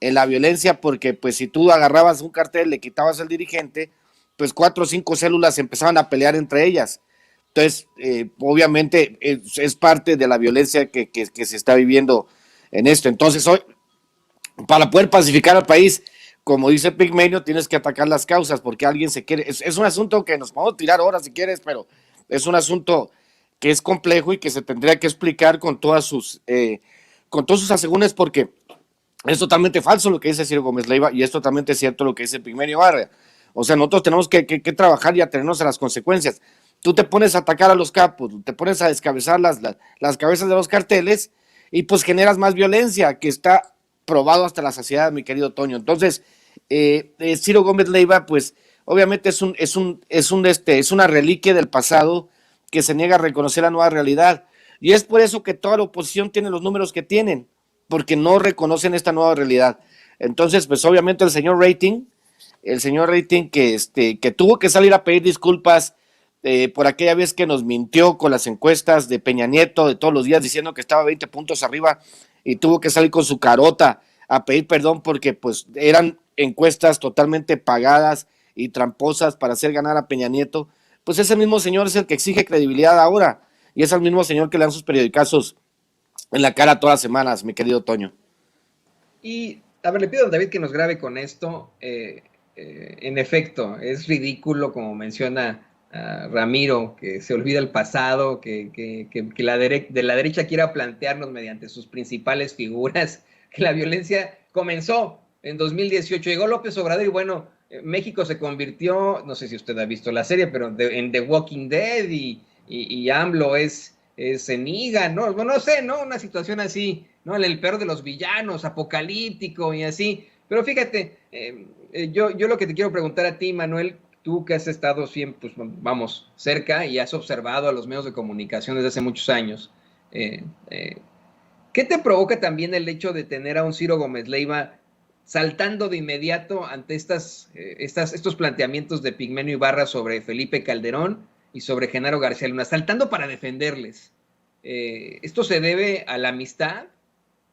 en la violencia, porque pues si tú agarrabas un cartel, le quitabas al dirigente, pues 4 o 5 células empezaban a pelear entre ellas. Entonces, obviamente es parte de la violencia que se está viviendo en esto. Entonces, hoy, para poder pacificar al país, como dice Pigmenio, tienes que atacar las causas, porque alguien se quiere, es un asunto que nos podemos tirar horas si quieres, pero es un asunto que es complejo y que se tendría que explicar con todos sus asegúnes, porque es totalmente falso lo que dice Ciro Gómez Leiva y es totalmente cierto lo que dice Pigmenio Barra. O sea, nosotros tenemos que trabajar y atenernos a las consecuencias. Tú te pones a atacar a los capos, te pones a descabezar las cabezas de los carteles y pues generas más violencia, que está probado hasta la saciedad, mi querido Toño. Entonces, Ciro Gómez Leiva, pues obviamente es una reliquia del pasado que se niega a reconocer la nueva realidad. Y es por eso que toda la oposición tiene los números que tienen, porque no reconocen esta nueva realidad. Entonces, pues obviamente el señor Rating que tuvo que salir a pedir disculpas por aquella vez que nos mintió con las encuestas de Peña Nieto de todos los días diciendo que estaba 20 puntos arriba y tuvo que salir con su carota a pedir perdón porque pues eran encuestas totalmente pagadas y tramposas para hacer ganar a Peña Nieto. Pues ese mismo señor es el que exige credibilidad ahora y es el mismo señor que le dan sus periodicazos en la cara todas las semanas, mi querido Toño. Y a ver, le pido a David que nos grabe con esto. En efecto, es ridículo, como menciona Ramiro, que se olvida el pasado, que de la derecha quiera plantearnos mediante sus principales figuras que la violencia comenzó en 2018. Llegó López Obrador y bueno, México se convirtió, no sé si usted ha visto la serie, pero en The Walking Dead y AMLO es Negan, ¿no? Bueno, no sé, ¿no? Una situación así, ¿no? El peor de los villanos, apocalíptico y así. Pero fíjate, yo lo que te quiero preguntar a ti, Manuel, tú que has estado siempre, pues vamos, cerca y has observado a los medios de comunicación desde hace muchos años, ¿qué te provoca también el hecho de tener a un Ciro Gómez Leiva saltando de inmediato ante estos planteamientos de Pigmenio Ibarra sobre Felipe Calderón y sobre Genaro García Luna, saltando para defenderles? ¿Esto se debe a la amistad?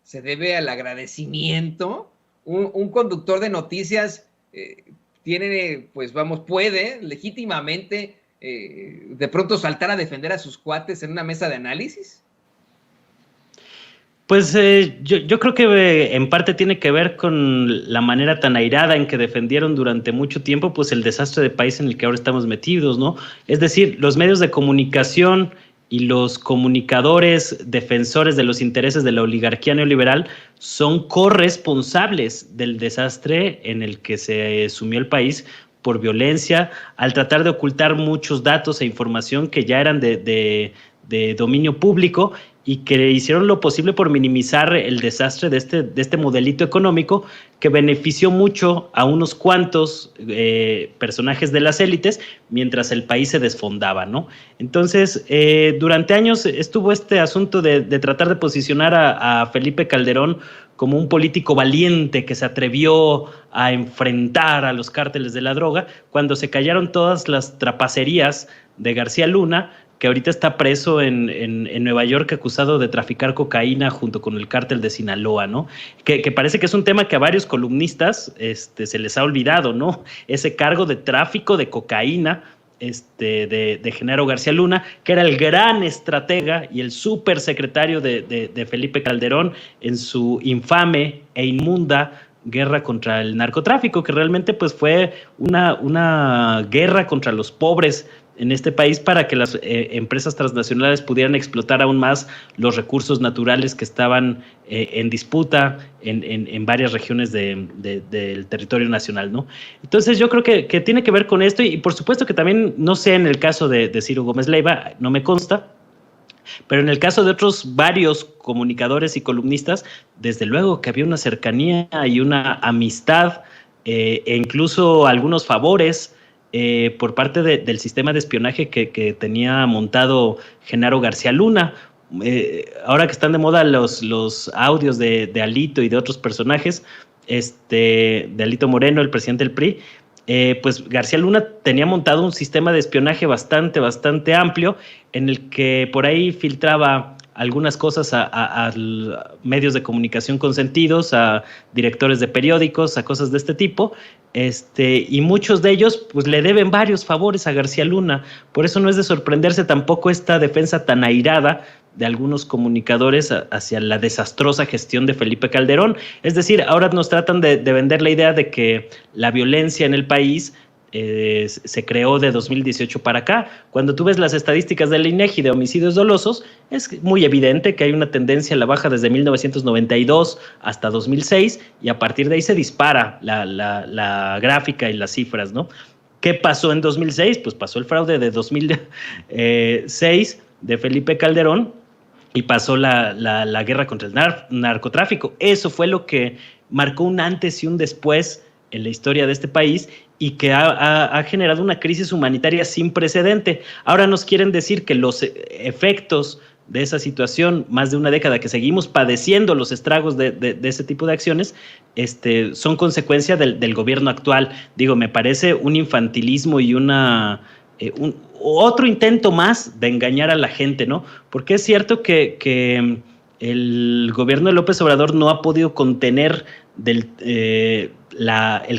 ¿Se debe al agradecimiento? Un conductor de noticias tiene, pues vamos, puede legítimamente de pronto saltar a defender a sus cuates en una mesa de análisis. Pues yo creo que en parte tiene que ver con la manera tan airada en que defendieron durante mucho tiempo pues el desastre de país en el que ahora estamos metidos, ¿no? Es decir, los medios de comunicación y los comunicadores defensores de los intereses de la oligarquía neoliberal son corresponsables del desastre en el que se sumió el país por violencia, al tratar de ocultar muchos datos e información que ya eran de dominio público y que hicieron lo posible por minimizar el desastre de este modelito económico que benefició mucho a unos cuantos personajes de las élites mientras el país se desfondaba, ¿no? Entonces, durante años estuvo este asunto de tratar de posicionar a Felipe Calderón como un político valiente que se atrevió a enfrentar a los cárteles de la droga cuando se callaron todas las trapacerías de García Luna, que ahorita está preso en Nueva York acusado de traficar cocaína junto con el cártel de Sinaloa, ¿no? Que parece que es un tema que a varios columnistas se les ha olvidado, ¿no? Ese cargo de tráfico de cocaína de Genaro García Luna, que era el gran estratega y el súper secretario de Felipe Calderón en su infame e inmunda guerra contra el narcotráfico, que realmente pues fue una guerra contra los pobres en este país para que las empresas transnacionales pudieran explotar aún más los recursos naturales que estaban en disputa en varias regiones del territorio nacional, ¿no? Entonces yo creo que tiene que ver con esto y por supuesto que también, no sé en el caso de Ciro Gómez Leiva, no me consta, pero en el caso de otros varios comunicadores y columnistas, desde luego que había una cercanía y una amistad e incluso algunos favores por parte del sistema de espionaje que tenía montado Genaro García Luna. ahora que están de moda los audios de Alito y de otros personajes, de Alito Moreno, el presidente del PRI, pues García Luna tenía montado un sistema de espionaje bastante amplio, en el que por ahí filtraba algunas cosas a medios de comunicación consentidos, a directores de periódicos, a cosas de este tipo, y muchos de ellos pues le deben varios favores a García Luna. Por eso no es de sorprenderse tampoco esta defensa tan airada de algunos comunicadores hacia la desastrosa gestión de Felipe Calderón. Es decir, ahora nos tratan de vender la idea de que la violencia en el país se creó de 2018 para acá. Cuando tú ves las estadísticas del INEGI de homicidios dolosos, es muy evidente que hay una tendencia a la baja desde 1992 hasta 2006, y a partir de ahí se dispara la gráfica y las cifras, ¿no? ¿Qué pasó en 2006? Pues pasó el fraude de 2006 de Felipe Calderón, y pasó la guerra contra el narcotráfico. Eso fue lo que marcó un antes y un después en la historia de este país, y que ha generado una crisis humanitaria sin precedente. Ahora nos quieren decir que los efectos de esa situación, más de una década que seguimos padeciendo los estragos de ese tipo de acciones, son consecuencia del gobierno actual. Digo, me parece un infantilismo y otro intento más de engañar a la gente, ¿no? Porque es cierto que el gobierno de López Obrador no ha podido contener el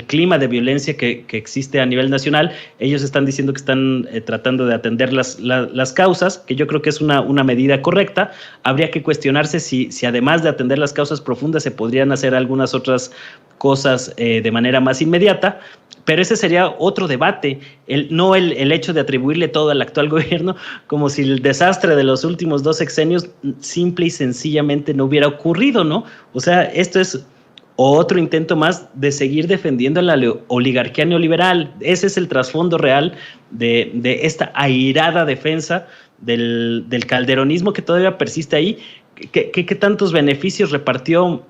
clima de violencia que existe a nivel nacional. Ellos están diciendo que están tratando de atender las causas, que yo creo que es una medida correcta. Habría que cuestionarse si además de atender las causas profundas se podrían hacer algunas otras cosas de manera más inmediata. Pero ese sería otro debate, no el hecho de atribuirle todo al actual gobierno, como si el desastre de los últimos 2 sexenios simple y sencillamente no hubiera ocurrido, ¿no? O sea, esto es otro intento más de seguir defendiendo la oligarquía neoliberal. Ese es el trasfondo real de esta airada defensa del calderonismo que todavía persiste ahí. ¿Qué tantos beneficios repartió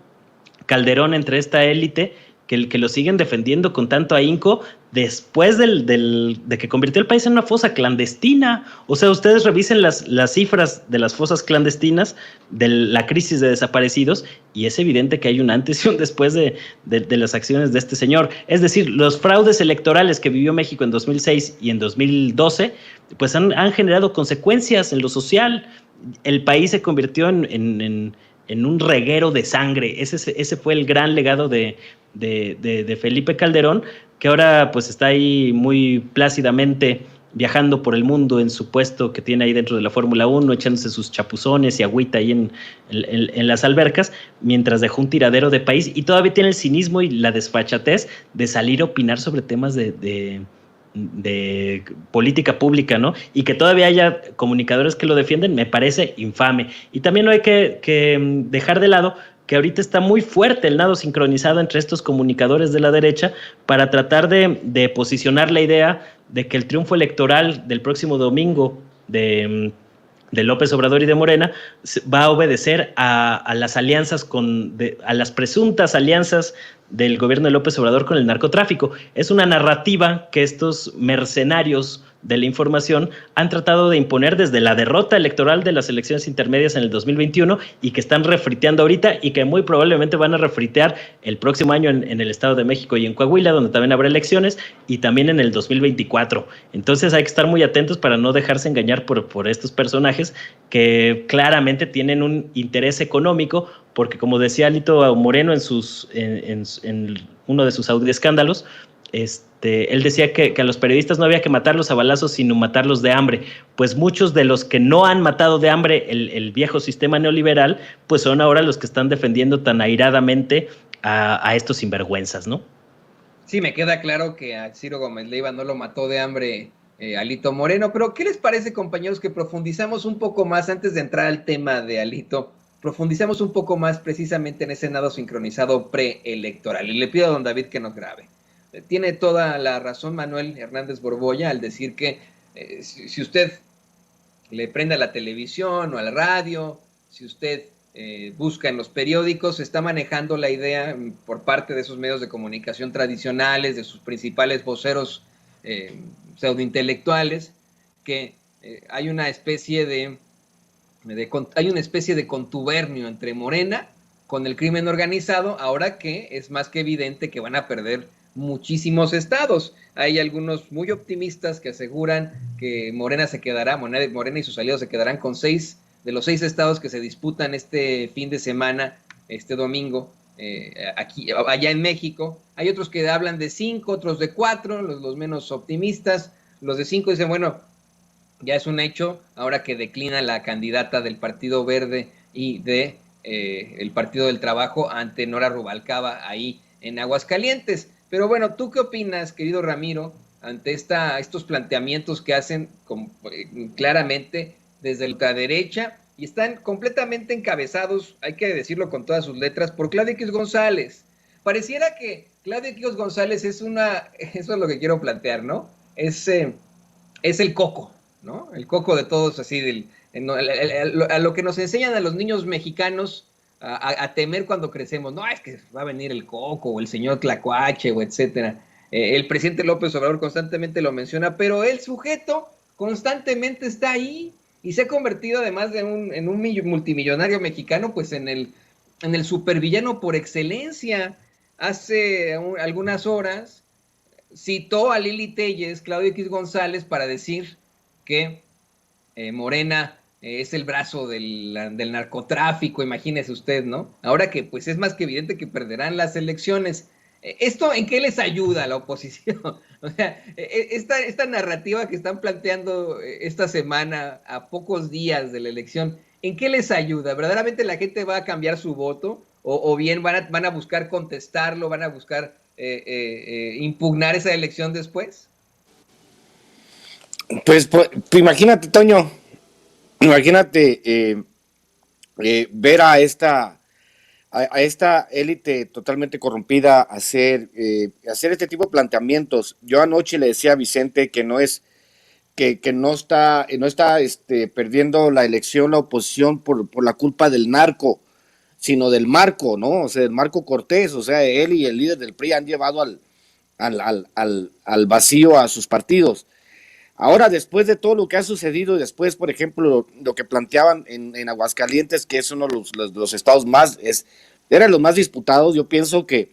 Calderón entre esta élite que lo siguen defendiendo con tanto ahínco después de que convirtió el país en una fosa clandestina? O sea, ustedes revisen las cifras de las fosas clandestinas, de la crisis de desaparecidos, y es evidente que hay un antes y un después de las acciones de este señor. Es decir, los fraudes electorales que vivió México en 2006 y en 2012, pues han generado consecuencias en lo social. El país se convirtió en un reguero de sangre. Ese fue el gran legado de Felipe Calderón, que ahora pues está ahí muy plácidamente viajando por el mundo en su puesto que tiene ahí dentro de la Fórmula 1, echándose sus chapuzones y agüita ahí en las albercas, mientras dejó un tiradero de país, y todavía tiene el cinismo y la desfachatez de salir a opinar sobre temas de política pública, ¿no? Y que todavía haya comunicadores que lo defienden, me parece infame. Y también no hay que dejar de lado que ahorita está muy fuerte el nado sincronizado entre estos comunicadores de la derecha para tratar de posicionar la idea de que el triunfo electoral del próximo domingo de López Obrador y de Morena va a obedecer a las alianzas a las presuntas alianzas del gobierno de López Obrador con el narcotráfico. Es una narrativa que estos mercenarios de la información han tratado de imponer desde la derrota electoral de las elecciones intermedias en el 2021, y que están refriteando ahorita, y que muy probablemente van a refritear el próximo año en el Estado de México y en Coahuila, donde también habrá elecciones, y también en el 2024. Entonces hay que estar muy atentos para no dejarse engañar por estos personajes que claramente tienen un interés económico, porque como decía Alito Moreno en uno de sus audioescándalos, él decía que a los periodistas no había que matarlos a balazos, sino matarlos de hambre. Pues muchos de los que no han matado de hambre el viejo sistema neoliberal, pues son ahora los que están defendiendo tan airadamente a estos sinvergüenzas, ¿no? Sí, me queda claro que a Ciro Gómez Leiva no lo mató de hambre Alito Moreno, pero ¿qué les parece, compañeros, que profundizamos un poco más antes de entrar al tema de Alito? Profundizamos un poco más precisamente en ese nado sincronizado preelectoral. Y le pido a don David que nos grabe. Tiene toda la razón Manuel Hernández Borbolla al decir que si usted le prende a la televisión o a la radio, si usted busca en los periódicos, se está manejando la idea por parte de esos medios de comunicación tradicionales, de sus principales voceros pseudointelectuales, que hay una especie de hay una especie de contubernio entre Morena con el crimen organizado, ahora que es más que evidente que van a perder muchísimos estados. Hay algunos muy optimistas que aseguran que Morena y sus aliados se quedarán con 6 de los 6 estados que se disputan este fin de semana, este domingo, allá en México. Hay otros que hablan de 5, otros de 4, los menos optimistas. Los de 5 dicen, bueno, ya es un hecho, ahora que declina la candidata del Partido Verde y de el Partido del Trabajo ante Nora Rubalcaba ahí en Aguascalientes. Pero bueno, ¿tú qué opinas, querido Ramiro, ante estos planteamientos que hacen claramente desde la ultraderecha y están completamente encabezados, hay que decirlo con todas sus letras, por Claudio X González? Pareciera que Claudio X González eso es lo que quiero plantear, ¿no? Es el coco, ¿no? El coco de todos, así, a lo que nos enseñan a los niños mexicanos a temer cuando crecemos. No, es que va a venir el coco o el señor Tlacuache o etcétera. El presidente López Obrador constantemente lo menciona, pero el sujeto constantemente está ahí y se ha convertido, además de en un multimillonario mexicano, pues en el supervillano por excelencia. Hace algunas horas citó a Lili Téllez, Claudio X González, para decir que Morena es el brazo del narcotráfico, imagínese usted, ¿no? Ahora que pues es más que evidente que perderán las elecciones. ¿Esto en qué les ayuda a la oposición? O sea, esta narrativa que están planteando esta semana, a pocos días de la elección, ¿en qué les ayuda? ¿Verdaderamente la gente va a cambiar su voto? ¿O bien van a buscar contestarlo, van a buscar impugnar esa elección después? Pues imagínate, Toño, imagínate ver a esta élite totalmente corrompida hacer este tipo de planteamientos. Yo anoche le decía a Vicente que no está perdiendo la elección la oposición por la culpa del narco, sino del Marco, ¿no? O sea, del Marco Cortés. O sea, él y el líder del PRI han llevado al vacío a sus partidos. Ahora, después de todo lo que ha sucedido, después, por ejemplo, lo que planteaban en Aguascalientes, que es uno de los estados eran los más disputados, yo pienso que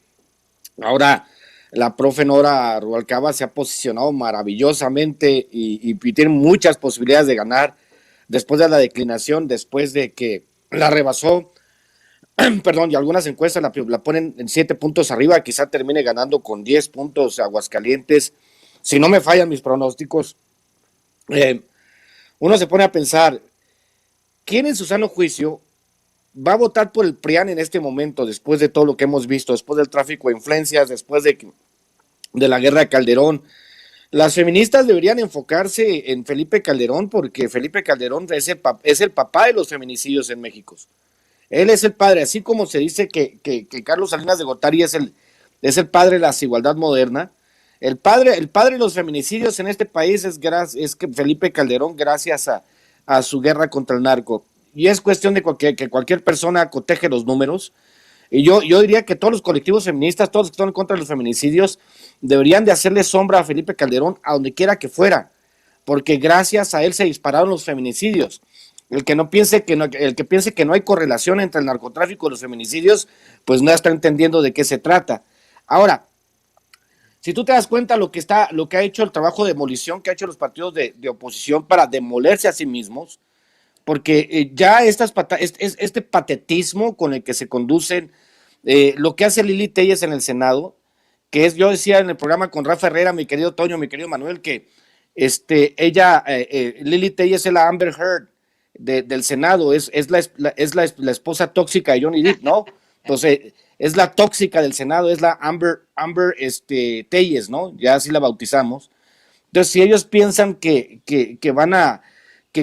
ahora la profe Nora Rubalcaba se ha posicionado maravillosamente y tiene muchas posibilidades de ganar después de la declinación, después de que la rebasó, perdón, y algunas encuestas la ponen en 7 puntos arriba, quizá termine ganando con 10 puntos Aguascalientes, si no me fallan mis pronósticos. Uno se pone a pensar, ¿quién en su sano juicio va a votar por el PRIAN en este momento, después de todo lo que hemos visto, después del tráfico de influencias, después de la guerra de Calderón? Las feministas deberían enfocarse en Felipe Calderón, porque Felipe Calderón es el papá de los feminicidios en México. Él es el padre, así como se dice que Carlos Salinas de Gortari es el padre de la desigualdad moderna. El padre de los feminicidios en este país es que Felipe Calderón, gracias a su guerra contra el narco. Y es cuestión de que cualquier persona coteje los números. Y yo diría que todos los colectivos feministas, todos los que están en contra de los feminicidios, deberían de hacerle sombra a Felipe Calderón a donde quiera que fuera, porque gracias a él se dispararon los feminicidios. El que piense que no hay correlación entre el narcotráfico y los feminicidios, pues no está entendiendo de qué se trata. Ahora, si tú te das cuenta lo que ha hecho el trabajo de demolición que ha hecho los partidos de oposición para demolerse a sí mismos, porque ya este patetismo con el que se conducen, lo que hace Lili Téllez en el Senado, que yo decía en el programa con Rafa Herrera, mi querido Toño, mi querido Manuel, que Lili Téllez es la Amber Heard del Senado, es la esposa tóxica de Johnny Depp, ¿no? Entonces, es la tóxica del Senado, es la Amber Téllez, ¿no? Ya así la bautizamos. Entonces, si ellos piensan que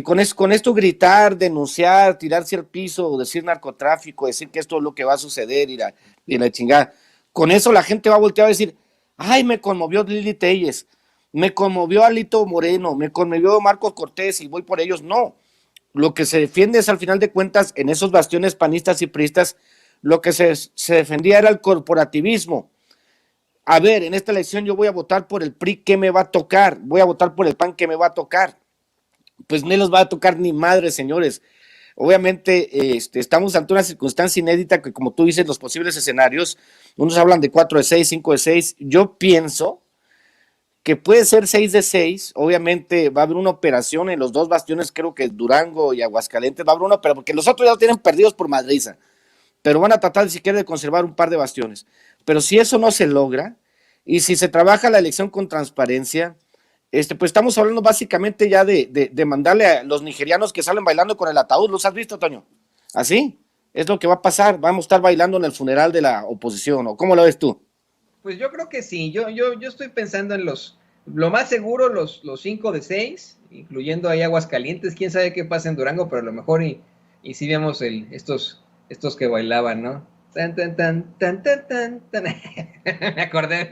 con esto gritar, denunciar, tirarse al piso, decir narcotráfico, decir que esto es lo que va a suceder y la chingada, con eso la gente va a voltear a decir, ay, me conmovió Lili Téllez, me conmovió Alito Moreno, me conmovió Marcos Cortés y voy por ellos. No, lo que se defiende es, al final de cuentas, en esos bastiones panistas y priistas, lo que se defendía era el corporativismo. A ver, en esta elección yo voy a votar por el PRI, ¿qué me va a tocar? Voy a votar por el PAN, ¿qué me va a tocar? Pues no les va a tocar ni madre, señores. Obviamente estamos ante una circunstancia inédita que, como tú dices, los posibles escenarios, unos hablan de 4 de 6, 5 de 6, yo pienso que puede ser 6 de 6, obviamente va a haber una operación en los dos bastiones, creo que Durango y Aguascalientes, va a haber una operación, porque los otros ya lo tienen perdidos por madriza, pero van a tratar siquiera de conservar un par de bastiones. Pero si eso no se logra, y si se trabaja la elección con transparencia, pues estamos hablando básicamente ya de mandarle a los nigerianos que salen bailando con el ataúd. ¿Los has visto, Toño? ¿Así? Es lo que va a pasar, vamos a estar bailando en el funeral de la oposición, ¿o cómo lo ves tú? Pues yo creo que sí, yo estoy pensando en lo más seguro, los 5 de 6, incluyendo ahí Aguascalientes, quién sabe qué pasa en Durango, pero a lo mejor y sí vemos estos que bailaban, ¿no? Tan, tan, tan, tan, tan, tan, tan. me acordé,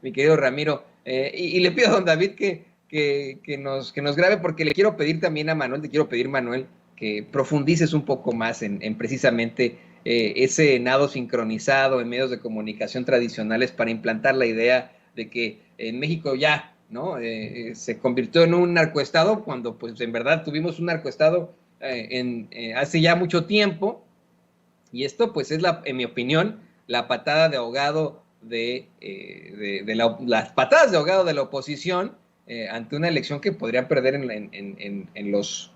mi querido Ramiro, y le pido a don David que nos grabe, porque le quiero pedir también a Manuel, Manuel, que profundices un poco más en precisamente ese nado sincronizado en medios de comunicación tradicionales para implantar la idea de que en México ya, ¿no? Se convirtió en un narcoestado cuando pues en verdad tuvimos un narcoestado hace ya mucho tiempo, y esto pues es en mi opinión, la patada de ahogado las patadas de ahogado de la oposición ante una elección que podrían perder en los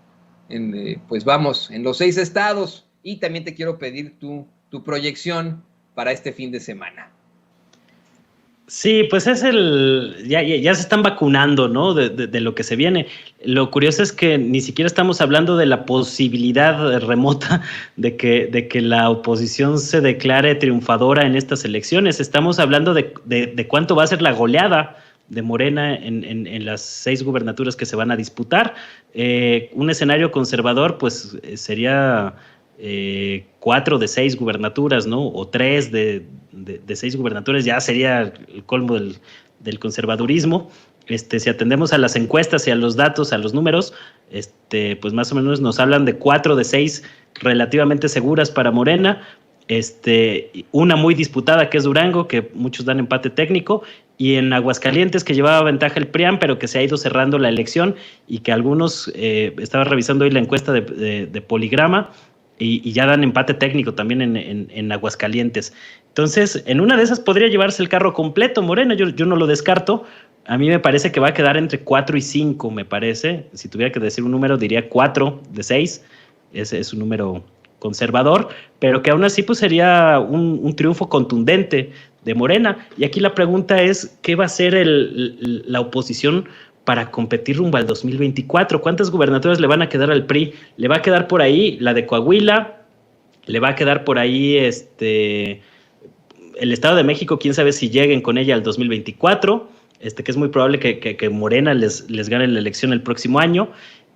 6 estados. Y también te quiero pedir tu proyección para este fin de semana. Sí, pues es ya se están vacunando, ¿no? De lo que se viene. Lo curioso es que ni siquiera estamos hablando de la posibilidad remota de que la oposición se declare triunfadora en estas elecciones. Estamos hablando de cuánto va a ser la goleada de Morena en las 6 gubernaturas que se van a disputar. Un escenario conservador, pues sería 4 de 6 gubernaturas, ¿no? O 3 de 6 gubernaturas, ya sería el colmo del conservadurismo. Si atendemos a las encuestas y a los datos, a los números, pues más o menos nos hablan de 4 de 6 relativamente seguras para Morena, una muy disputada que es Durango, que muchos dan empate técnico, y en Aguascalientes, que llevaba ventaja el PRIAN, pero que se ha ido cerrando la elección, y que algunos, estaba revisando hoy la encuesta de Poligrama, y ya dan empate técnico también en Aguascalientes. Entonces, en una de esas podría llevarse el carro completo Morena, yo no lo descarto. A mí me parece que va a quedar entre 4 y 5, me parece. Si tuviera que decir un número, diría 4 de 6. Ese es un número conservador, pero que aún así pues sería un triunfo contundente de Morena. Y aquí la pregunta es, ¿qué va a hacer la oposición para competir rumbo al 2024? ¿Cuántas gubernaturas le van a quedar al PRI? Le va a quedar por ahí la de Coahuila, le va a quedar por ahí el Estado de México, quién sabe si lleguen con ella al 2024, que es muy probable que Morena les gane la elección el próximo año,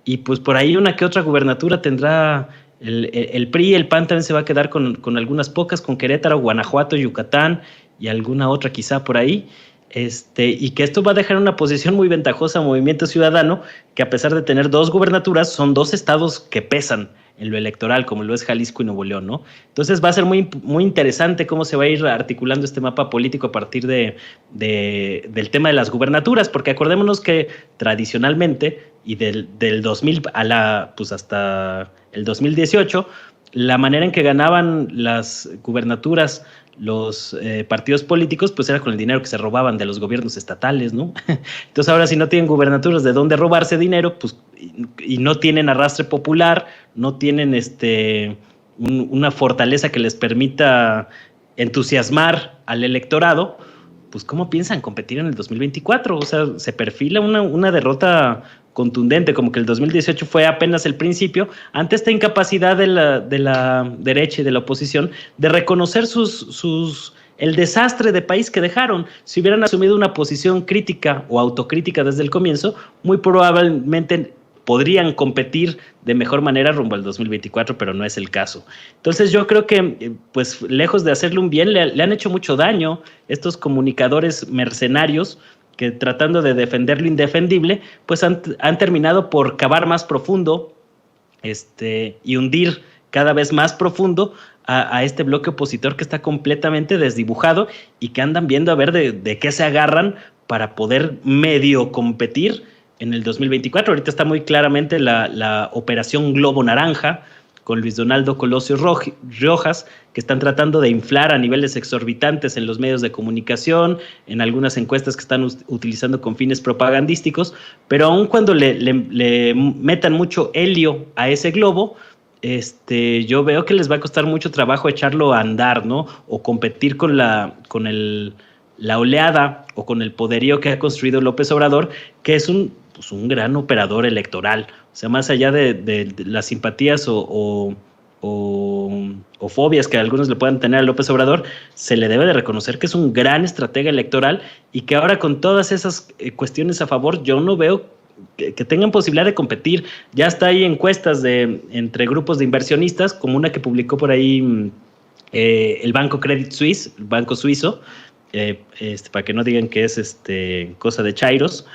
y pues por ahí una que otra gubernatura tendrá el PRI. El PAN también se va a quedar con algunas pocas, con Querétaro, Guanajuato, Yucatán y alguna otra quizá por ahí. Y que esto va a dejar una posición muy ventajosa a Movimiento Ciudadano, que a pesar de tener 2 gubernaturas, son 2 estados que pesan en lo electoral, como lo es Jalisco y Nuevo León, ¿no? Entonces va a ser muy, muy interesante cómo se va a ir articulando este mapa político a partir del tema de las gubernaturas, porque acordémonos que tradicionalmente, y del 2000 pues hasta el 2018, la manera en que ganaban las gubernaturas los partidos políticos, pues era con el dinero que se robaban de los gobiernos estatales, ¿no? Entonces ahora, si no tienen gubernaturas de dónde robarse dinero, pues y no tienen arrastre popular, no tienen una fortaleza que les permita entusiasmar al electorado, pues ¿cómo piensan competir en el 2024? O sea, se perfila una derrota contundente, como que el 2018 fue apenas el principio, ante esta incapacidad de la derecha y de la oposición de reconocer el desastre de país que dejaron. Si hubieran asumido una posición crítica o autocrítica desde el comienzo, muy probablemente podrían competir de mejor manera rumbo al 2024, pero no es el caso. Entonces yo creo que, pues lejos de hacerle un bien, le han hecho mucho daño estos comunicadores mercenarios que, tratando de defender lo indefendible, pues han terminado por cavar más profundo y hundir cada vez más profundo a este bloque opositor que está completamente desdibujado y que andan viendo a ver de qué se agarran para poder medio competir en el 2024. Ahorita está muy claramente la operación Globo Naranja, con Luis Donaldo Colosio Riojas, que están tratando de inflar a niveles exorbitantes en los medios de comunicación, en algunas encuestas que están utilizando con fines propagandísticos, pero aun cuando le metan mucho helio a ese globo, yo veo que les va a costar mucho trabajo echarlo a andar, ¿no? O competir con la oleada o con el poderío que ha construido López Obrador, que es un gran operador electoral. O sea, más allá de las simpatías o fobias que algunos le puedan tener a López Obrador, se le debe de reconocer que es un gran estratega electoral y que ahora con todas esas cuestiones a favor, yo no veo que tengan posibilidad de competir. Ya está ahí encuestas entre grupos de inversionistas, como una que publicó por ahí el Banco Credit Suisse, el banco suizo, para que no digan que es cosa de chairos,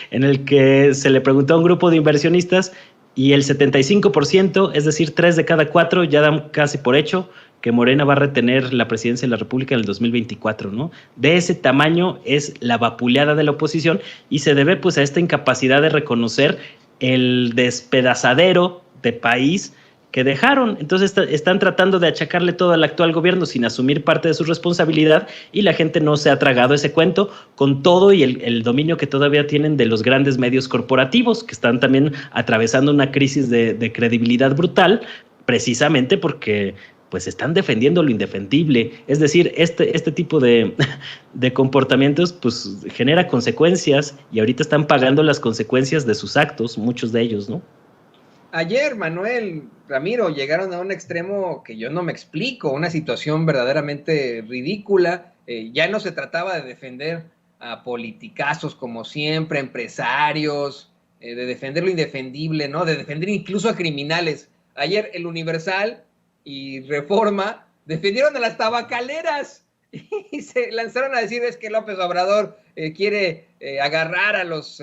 en el que se le preguntó a un grupo de inversionistas y el 75%, es decir, 3 de cada 4, ya dan casi por hecho que Morena va a retener la presidencia de la República en el 2024, ¿no? De ese tamaño es la vapuleada de la oposición y se debe pues a esta incapacidad de reconocer el despedazadero de país que dejaron. Entonces están tratando de achacarle todo al actual gobierno sin asumir parte de su responsabilidad y la gente no se ha tragado ese cuento con todo y el dominio que todavía tienen de los grandes medios corporativos que están también atravesando una crisis de credibilidad brutal, precisamente porque pues están defendiendo lo indefendible. Es decir, este tipo de comportamientos pues genera consecuencias y ahorita están pagando las consecuencias de sus actos, muchos de ellos, ¿no? Ayer, Manuel, Ramiro, llegaron a un extremo que yo no me explico, una situación verdaderamente ridícula. Ya no se trataba de defender a politicazos como siempre, empresarios, de defender lo indefendible, ¿no? De defender incluso a criminales. Ayer el Universal y Reforma defendieron a las tabacaleras y se lanzaron a decir es que López Obrador quiere agarrar a los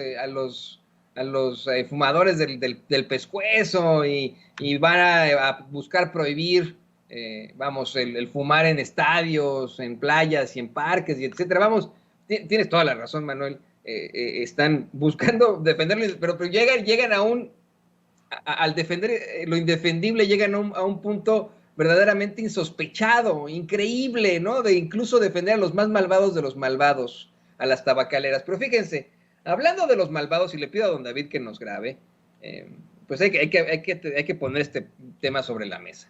fumadores del pescuezo y van a buscar prohibir, el fumar en estadios, en playas y en parques, y etcétera. Vamos, tienes toda la razón, Manuel. Están buscando defenderlo, pero llegan al defender lo indefendible, llegan a un punto verdaderamente insospechado, increíble, ¿no? De incluso defender a los más malvados de los malvados, a las tabacaleras. Pero fíjense, hablando de los malvados, y le pido a don David que nos grabe, pues hay que poner este tema sobre la mesa.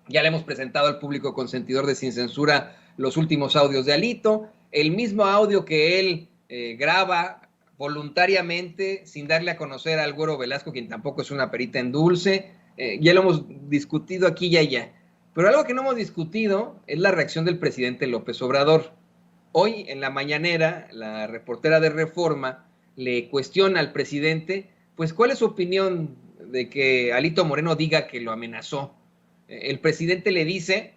Ya le hemos presentado al público consentidor de Sin Censura los últimos audios de Alito, el mismo audio que él graba voluntariamente, sin darle a conocer al Güero Velasco, quien tampoco es una perita en dulce. Ya lo hemos discutido aquí y allá. Pero algo que no hemos discutido es la reacción del presidente López Obrador. Hoy en la mañanera, la reportera de Reforma le cuestiona al presidente, pues, ¿cuál es su opinión de que Alito Moreno diga que lo amenazó? El presidente le dice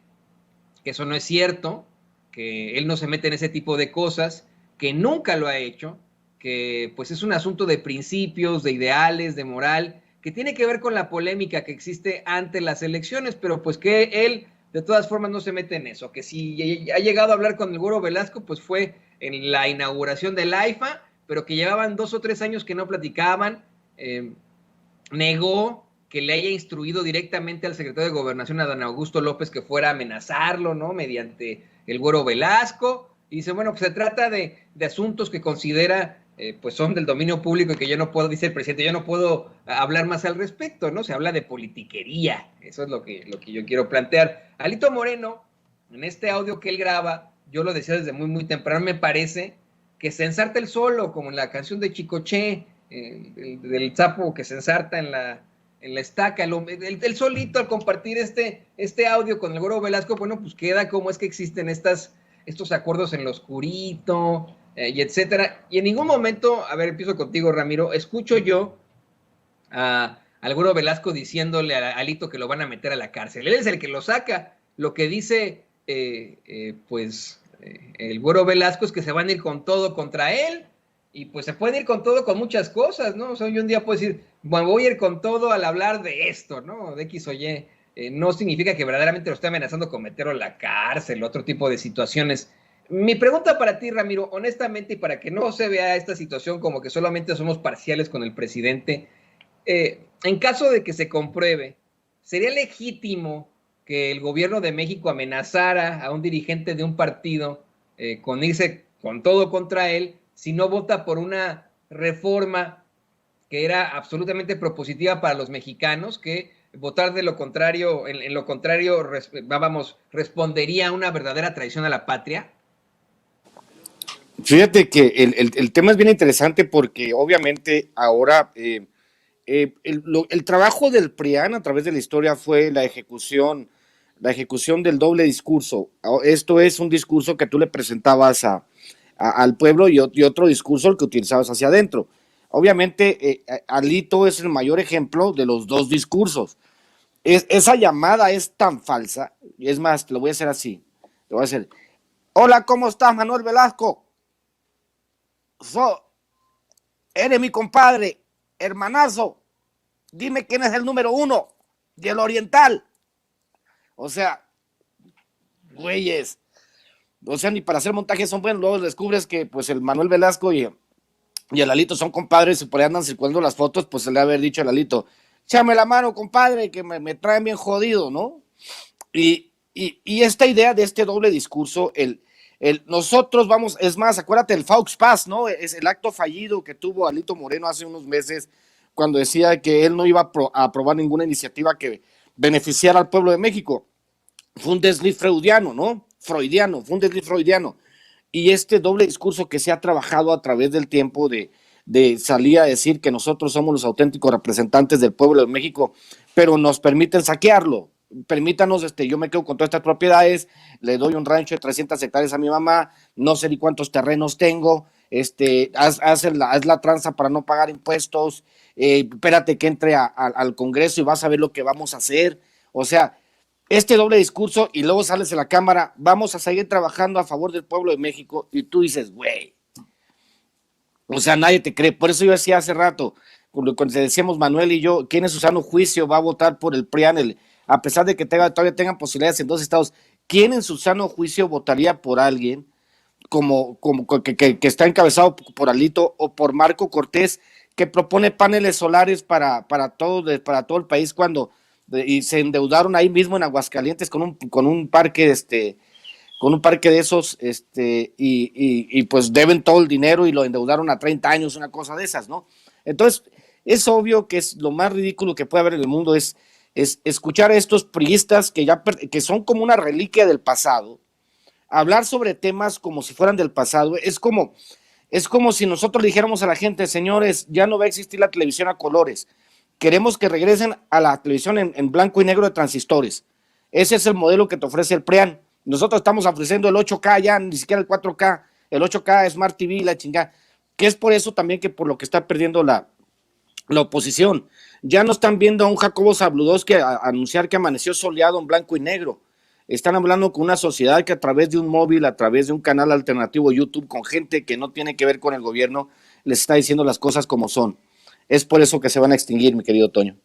que eso no es cierto, que él no se mete en ese tipo de cosas, que nunca lo ha hecho, que pues es un asunto de principios, de ideales, de moral, que tiene que ver con la polémica que existe ante las elecciones, pero pues que él de todas formas no se mete en eso, que si ha llegado a hablar con el Güero Velasco, pues fue en la inauguración del AIFA, pero que llevaban 2 o 3 años que no platicaban. Negó que le haya instruido directamente al secretario de Gobernación, a don Augusto López, que fuera a amenazarlo, ¿no? Mediante el Güero Velasco. Y dice, bueno, pues se trata de asuntos que considera pues son del dominio público y que yo no puedo, dice el presidente, yo no puedo hablar más al respecto, ¿no? Se habla de politiquería, eso es lo que yo quiero plantear. Alito Moreno, en este audio que él graba, yo lo decía desde muy, muy temprano, me parece que se ensarta él solo, como en la canción de Chicoché, del sapo que se ensarta en la estaca, el solito al compartir este audio con el Güero Velasco, bueno, pues queda como es que existen estos acuerdos en lo oscurito, y etcétera. Y en ningún momento, a ver, empiezo contigo, Ramiro, escucho yo al Güero Velasco diciéndole a Alito que lo van a meter a la cárcel. Él es el que lo saca. Lo que dice, el Güero Velasco es que se van a ir con todo contra él, y pues se pueden ir con todo con muchas cosas, ¿no? O sea, yo un día puedo decir, bueno, voy a ir con todo al hablar de esto, ¿no? De X o Y. No significa que verdaderamente lo esté amenazando con meterlo a la cárcel, otro tipo de situaciones. Mi pregunta para ti, Ramiro, honestamente, y para que no se vea esta situación como que solamente somos parciales con el presidente, en caso de que se compruebe, ¿sería legítimo que el gobierno de México amenazara a un dirigente de un partido con irse con todo contra él si no vota por una reforma que era absolutamente propositiva para los mexicanos, que votar de lo contrario, en lo contrario, respondería a una verdadera traición a la patria? Fíjate que el tema es bien interesante porque obviamente ahora el trabajo del PRIAN a través de la historia fue la ejecución del doble discurso. Esto es un discurso que tú le presentabas al pueblo y otro discurso el que utilizabas hacia adentro. Obviamente, Alito es el mayor ejemplo de los dos discursos. Esa llamada es tan falsa, y es más, te lo voy a hacer así. Te voy a hacer, hola, ¿cómo estás, Manuel Velasco? Eres mi compadre, hermanazo. Dime quién es el número 1 del Oriental. O sea, güeyes. O sea, ni para hacer montajes son buenos. Luego descubres que pues el Manuel Velasco y el Alito son compadres y por ahí andan circulando las fotos, pues se le ha haber dicho al Alito, échame la mano, compadre, que me traen bien jodido, ¿no? Y esta idea de este doble discurso, nosotros vamos, es más, acuérdate del Faux Pass, ¿no? Es el acto fallido que tuvo Alito Moreno hace unos meses cuando decía que él no iba a aprobar ninguna iniciativa que beneficiara al pueblo de México. Fue un desliz freudiano, ¿no? Fue un desliz freudiano. Y este doble discurso que se ha trabajado a través del tiempo de salir a decir que nosotros somos los auténticos representantes del pueblo de México, pero nos permiten saquearlo. Permítanos, yo me quedo con todas estas propiedades, le doy un rancho de 300 hectáreas a mi mamá, no sé ni cuántos terrenos tengo, haz la tranza para no pagar impuestos, espérate que entre al Congreso y vas a ver lo que vamos a hacer. O sea, este doble discurso y luego sales de la Cámara, vamos a seguir trabajando a favor del pueblo de México y tú dices, güey, o sea, nadie te cree. Por eso yo decía hace rato, cuando decíamos Manuel y yo, ¿quién en su sano juicio va a votar por el PRIAN? A pesar de que todavía tengan posibilidades en 2 estados, ¿quién en su sano juicio votaría por alguien como que está encabezado por Alito o por Marco Cortés, que propone paneles solares para todo el país y se endeudaron ahí mismo en Aguascalientes con un parque de esos y pues deben todo el dinero y lo endeudaron a 30 años, una cosa de esas, ¿no? Entonces, es obvio que es lo más ridículo que puede haber en el mundo es escuchar a estos priistas que son como una reliquia del pasado, hablar sobre temas como si fueran del pasado. Es como si nosotros le dijéramos a la gente, señores, ya no va a existir la televisión a colores, queremos que regresen a la televisión en blanco y negro de transistores. Ese es el modelo que te ofrece el PRIAN. Nosotros estamos ofreciendo el 8K ya, ni siquiera el 4K, el 8K, Smart TV, la chingada, que es por eso también que por lo que está perdiendo la oposición. Ya no están viendo a un Jacobo Zabludowski anunciar que amaneció soleado en blanco y negro. Están hablando con una sociedad que a través de un móvil, a través de un canal alternativo YouTube, con gente que no tiene que ver con el gobierno, les está diciendo las cosas como son. Es por eso que se van a extinguir, mi querido Toño.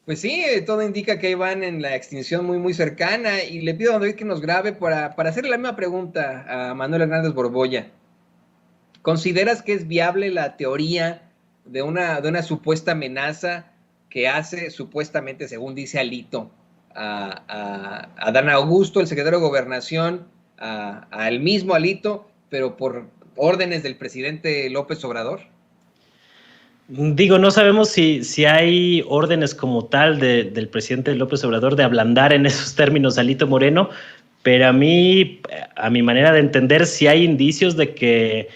Pues sí, todo indica que van en la extinción muy, muy cercana, y le pido a David que nos grabe para hacerle la misma pregunta a Manuel Hernández Borbolla. ¿Consideras que es viable la teoría de una supuesta amenaza que hace supuestamente, según dice Alito, a Dan Augusto, el secretario de Gobernación, al mismo Alito, pero por órdenes del presidente López Obrador? Digo, no sabemos si hay órdenes como tal del presidente López Obrador de ablandar en esos términos a Alito Moreno, pero a mi manera de entender, sí hay indicios de que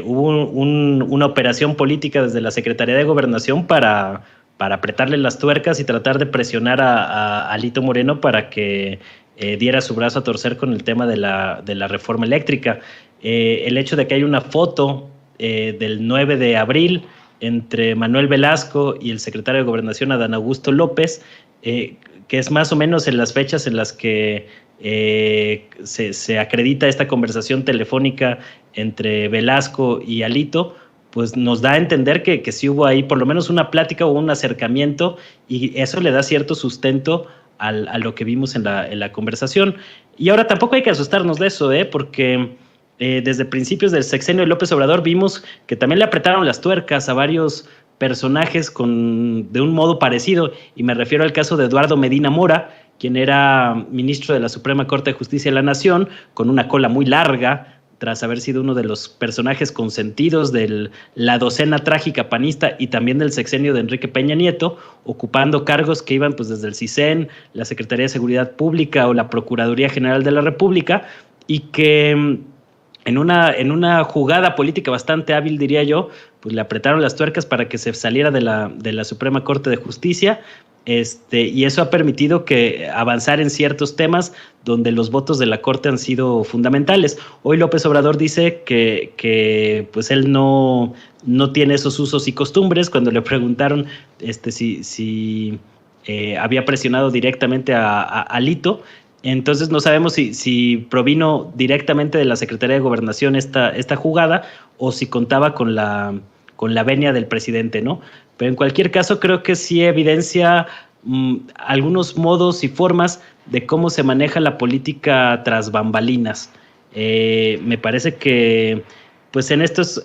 hubo una operación política desde la Secretaría de Gobernación para apretarle las tuercas y tratar de presionar a Alito Moreno para que diera su brazo a torcer con el tema de la reforma eléctrica. El hecho de que hay una foto del 9 de abril entre Manuel Velasco y el secretario de Gobernación, Adán Augusto López, que es más o menos en las fechas en las que se acredita esta conversación telefónica entre Velasco y Alito, pues nos da a entender que sí hubo ahí por lo menos una plática o un acercamiento, y eso le da cierto sustento a lo que vimos en la conversación. Y ahora tampoco hay que asustarnos de eso, porque desde principios del sexenio de López Obrador vimos que también le apretaron las tuercas a varios personajes de un modo parecido, y me refiero al caso de Eduardo Medina Mora, quien era ministro de la Suprema Corte de Justicia de la Nación, con una cola muy larga, tras haber sido uno de los personajes consentidos de la docena trágica panista y también del sexenio de Enrique Peña Nieto, ocupando cargos que iban pues desde el CISEN, la Secretaría de Seguridad Pública o la Procuraduría General de la República, y que en una jugada política bastante hábil, diría yo, pues le apretaron las tuercas para que se saliera de la Suprema Corte de Justicia, y eso ha permitido que avanzar en ciertos temas donde los votos de la Corte han sido fundamentales. Hoy López Obrador dice que pues él no tiene esos usos y costumbres. Cuando le preguntaron si había presionado directamente a Alito, entonces no sabemos si provino directamente de la Secretaría de Gobernación esta jugada, o si contaba con la venia del presidente, ¿no? Pero en cualquier caso creo que sí evidencia algunos modos y formas de cómo se maneja la política tras bambalinas. Me parece que pues en estos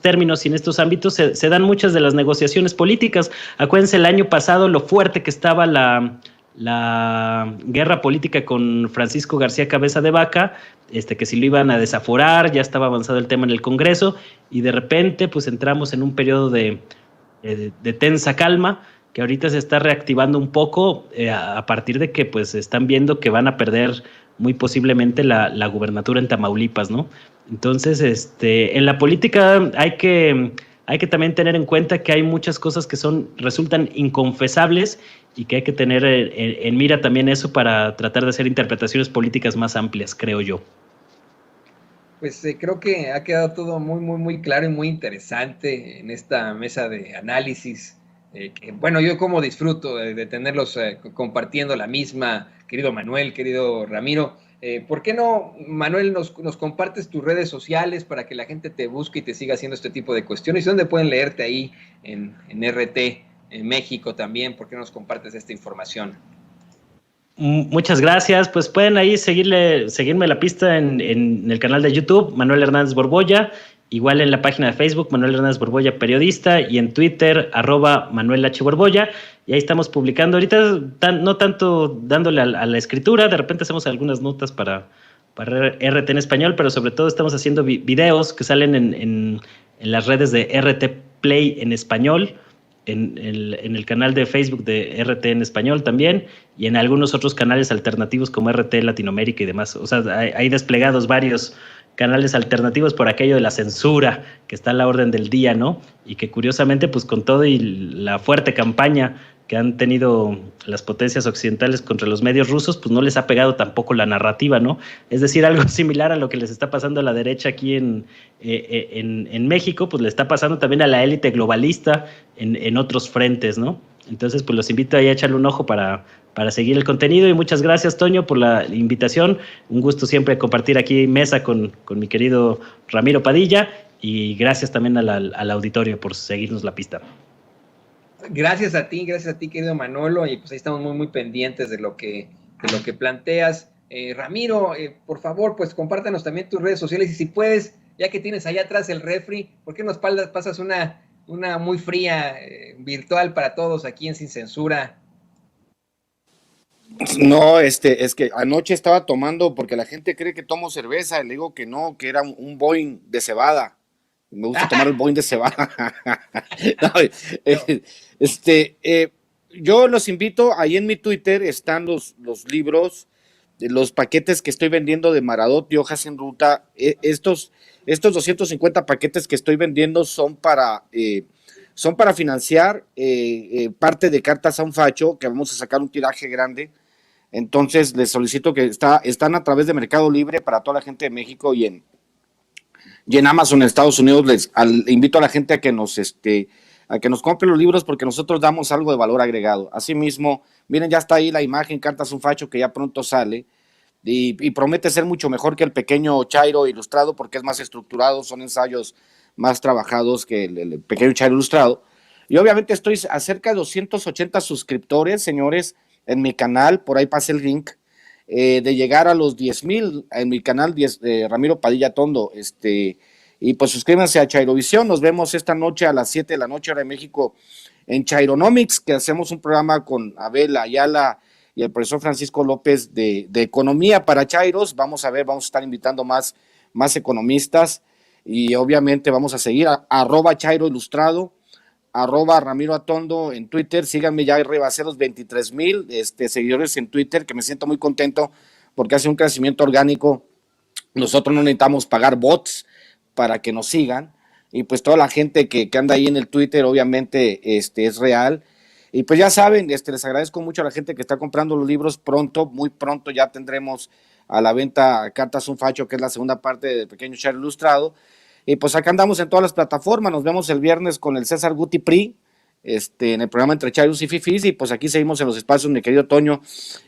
términos y en estos ámbitos se dan muchas de las negociaciones políticas. Acuérdense el año pasado lo fuerte que estaba la guerra política con Francisco García Cabeza de Vaca, que si lo iban a desaforar, ya estaba avanzado el tema en el Congreso, y de repente pues entramos en un periodo de tensa calma, que ahorita se está reactivando un poco a partir de que pues están viendo que van a perder muy posiblemente la gubernatura en Tamaulipas, ¿no? Entonces, en la política hay que también tener en cuenta que hay muchas cosas que resultan inconfesables, y que hay que tener en mira también eso para tratar de hacer interpretaciones políticas más amplias, creo yo. Pues creo que ha quedado todo muy, muy, muy claro y muy interesante en esta mesa de análisis. Bueno, yo como disfruto de tenerlos compartiendo la misma, querido Manuel, querido Ramiro. ¿Por qué no, Manuel, nos compartes tus redes sociales para que la gente te busque y te siga haciendo este tipo de cuestiones? ¿Y dónde pueden leerte ahí en RT, en México también? ¿Por qué nos compartes esta información? Muchas gracias. Pues pueden ahí seguirme la pista en el canal de YouTube, Manuel Hernández Borbolla, igual en la página de Facebook, Manuel Hernández Borbolla Periodista, y en Twitter, @Manuel H. Borbolla, y ahí estamos publicando. Ahorita no tanto dándole a la escritura, de repente hacemos algunas notas para RT en español, pero sobre todo estamos haciendo videos que salen en las redes de RT Play en español, en el canal de Facebook de RT en español también, y en algunos otros canales alternativos como RT Latinoamérica y demás. O sea, hay desplegados varios canales alternativos por aquello de la censura que está a la orden del día, ¿no? Y que curiosamente, pues con todo y la fuerte campaña que han tenido las potencias occidentales contra los medios rusos, pues no les ha pegado tampoco la narrativa, ¿no? Es decir, algo similar a lo que les está pasando a la derecha aquí en México, pues le está pasando también a la élite globalista en otros frentes, ¿no? Entonces, pues los invito ahí a echarle un ojo para seguir el contenido, y muchas gracias, Toño, por la invitación. Un gusto siempre compartir aquí mesa con mi querido Ramiro Padilla, y gracias también al auditorio por seguirnos la pista. Gracias a ti, querido Manolo, y pues ahí estamos muy, muy pendientes de lo que planteas. Ramiro, por favor, pues compártanos también tus redes sociales, y si puedes, ya que tienes allá atrás el refri, ¿por qué nos pasas una muy fría virtual para todos aquí en Sin Censura? No, es que anoche estaba tomando, porque la gente cree que tomo cerveza, y le digo que no, que era un Boing de cebada. Me gusta tomar el Boing de cebada. Yo los invito, ahí en mi Twitter están los libros, los paquetes que estoy vendiendo de Maradot y Hojas en Ruta. Estos 250 paquetes que estoy vendiendo son para financiar parte de Cartas a un Facho, que vamos a sacar un tiraje grande. Entonces les solicito que están a través de Mercado Libre para toda la gente de México, y en Amazon en Estados Unidos. Invito a la gente a que nos compre los libros, porque nosotros damos algo de valor agregado. Asimismo, miren, ya está ahí la imagen, Cartas a un Facho, que ya pronto sale, y promete ser mucho mejor que el pequeño Chairo ilustrado, porque es más estructurado, son ensayos más trabajados que el pequeño Chairo ilustrado. Y obviamente estoy a cerca de 280 suscriptores, señores, en mi canal, por ahí pasé el link, de llegar a los 10,000 en mi canal Ramiro Padilla Tondo, y pues suscríbanse a Chairovisión. Nos vemos esta noche a las 7 de la noche hora de México en Chaironomics, que hacemos un programa con Abel Ayala y el profesor Francisco López de economía para Chairos. Vamos a estar invitando más economistas, y obviamente vamos a seguir a @Chairo Ilustrado, @Ramiro Atondo en Twitter. Síganme, ya rebasé los 23,000 seguidores en Twitter, que me siento muy contento porque hace un crecimiento orgánico. Nosotros no necesitamos pagar bots para que nos sigan, y pues toda la gente que anda ahí en el Twitter obviamente es real. Y pues ya saben, les agradezco mucho a la gente que está comprando los libros. Muy pronto ya tendremos a la venta Cartas un Facho, que es la segunda parte de Pequeño Chairo Ilustrado. Y pues acá andamos en todas las plataformas. Nos vemos el viernes con el César Guti Pri, en el programa Entre Chairos y Fifís, y pues aquí seguimos en los espacios, mi querido Toño.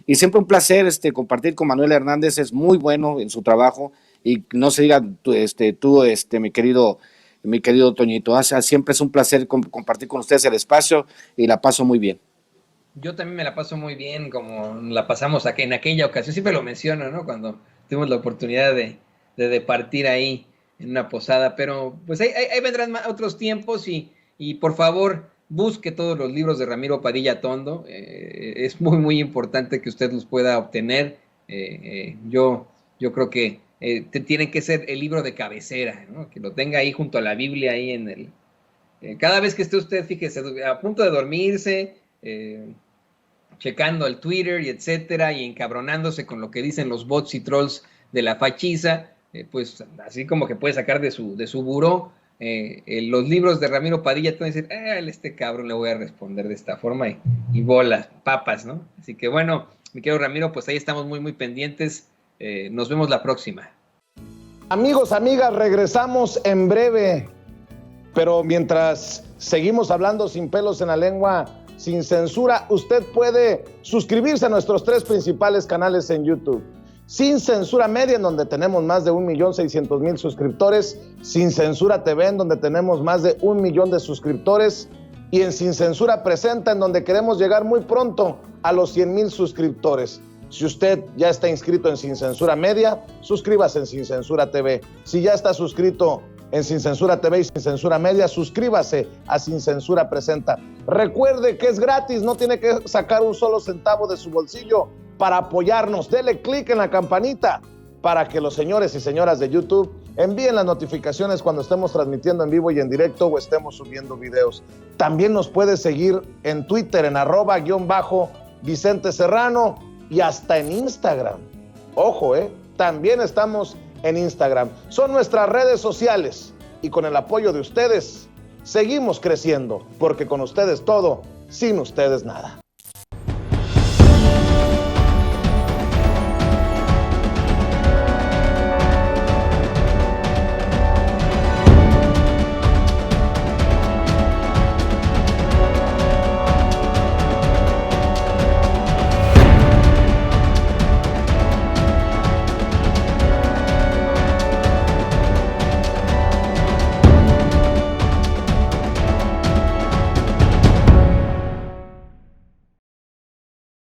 Y siempre un placer compartir con Manuel Hernández, es muy bueno en su trabajo, y no se diga tú, mi querido Toñito. Siempre es un placer compartir con ustedes el espacio, y la paso muy bien. Yo también me la paso muy bien, como la pasamos aquí en aquella ocasión. Siempre lo menciono, ¿no? Cuando tuvimos la oportunidad de departir ahí en una posada, pero pues ahí vendrán otros tiempos, y por favor busque todos los libros de Ramiro Padilla Tondo. Es muy, muy importante que usted los pueda obtener. Yo creo que tiene que ser el libro de cabecera, ¿no? Que lo tenga ahí junto a la Biblia, ahí cada vez que esté usted, fíjese, a punto de dormirse, checando el Twitter y etcétera, y encabronándose con lo que dicen los bots y trolls de la fachiza, pues así como que puede sacar de su buró los libros de Ramiro Padilla, te van a decir, este cabrón le voy a responder de esta forma, y bolas, papas, ¿no? Así que bueno, mi querido Ramiro, pues ahí estamos muy, muy pendientes. Nos vemos la próxima. Amigos, amigas, regresamos en breve, pero mientras seguimos hablando sin pelos en la lengua, sin censura, usted puede suscribirse a nuestros 3 principales canales en YouTube. Sin Censura Media, en donde tenemos más de 1,600,000 suscriptores, Sin Censura TV, en donde tenemos más de 1 millón de suscriptores, y en Sin Censura Presenta, en donde queremos llegar muy pronto a los 100,000 suscriptores. Si usted ya está inscrito en Sin Censura Media, suscríbase en Sin Censura TV. Si ya está suscrito en Sin Censura TV y Sin Censura Media, suscríbase a Sin Censura Presenta. Recuerde que es gratis, no tiene que sacar un solo centavo de su bolsillo para apoyarnos. Dele clic en la campanita para que los señores y señoras de YouTube envíen las notificaciones cuando estemos transmitiendo en vivo y en directo o estemos subiendo videos. También nos puede seguir en Twitter en @Vicente Serrano, y hasta en Instagram. Ojo, también estamos en Instagram. Son nuestras redes sociales, y con el apoyo de ustedes seguimos creciendo, porque con ustedes todo, sin ustedes nada.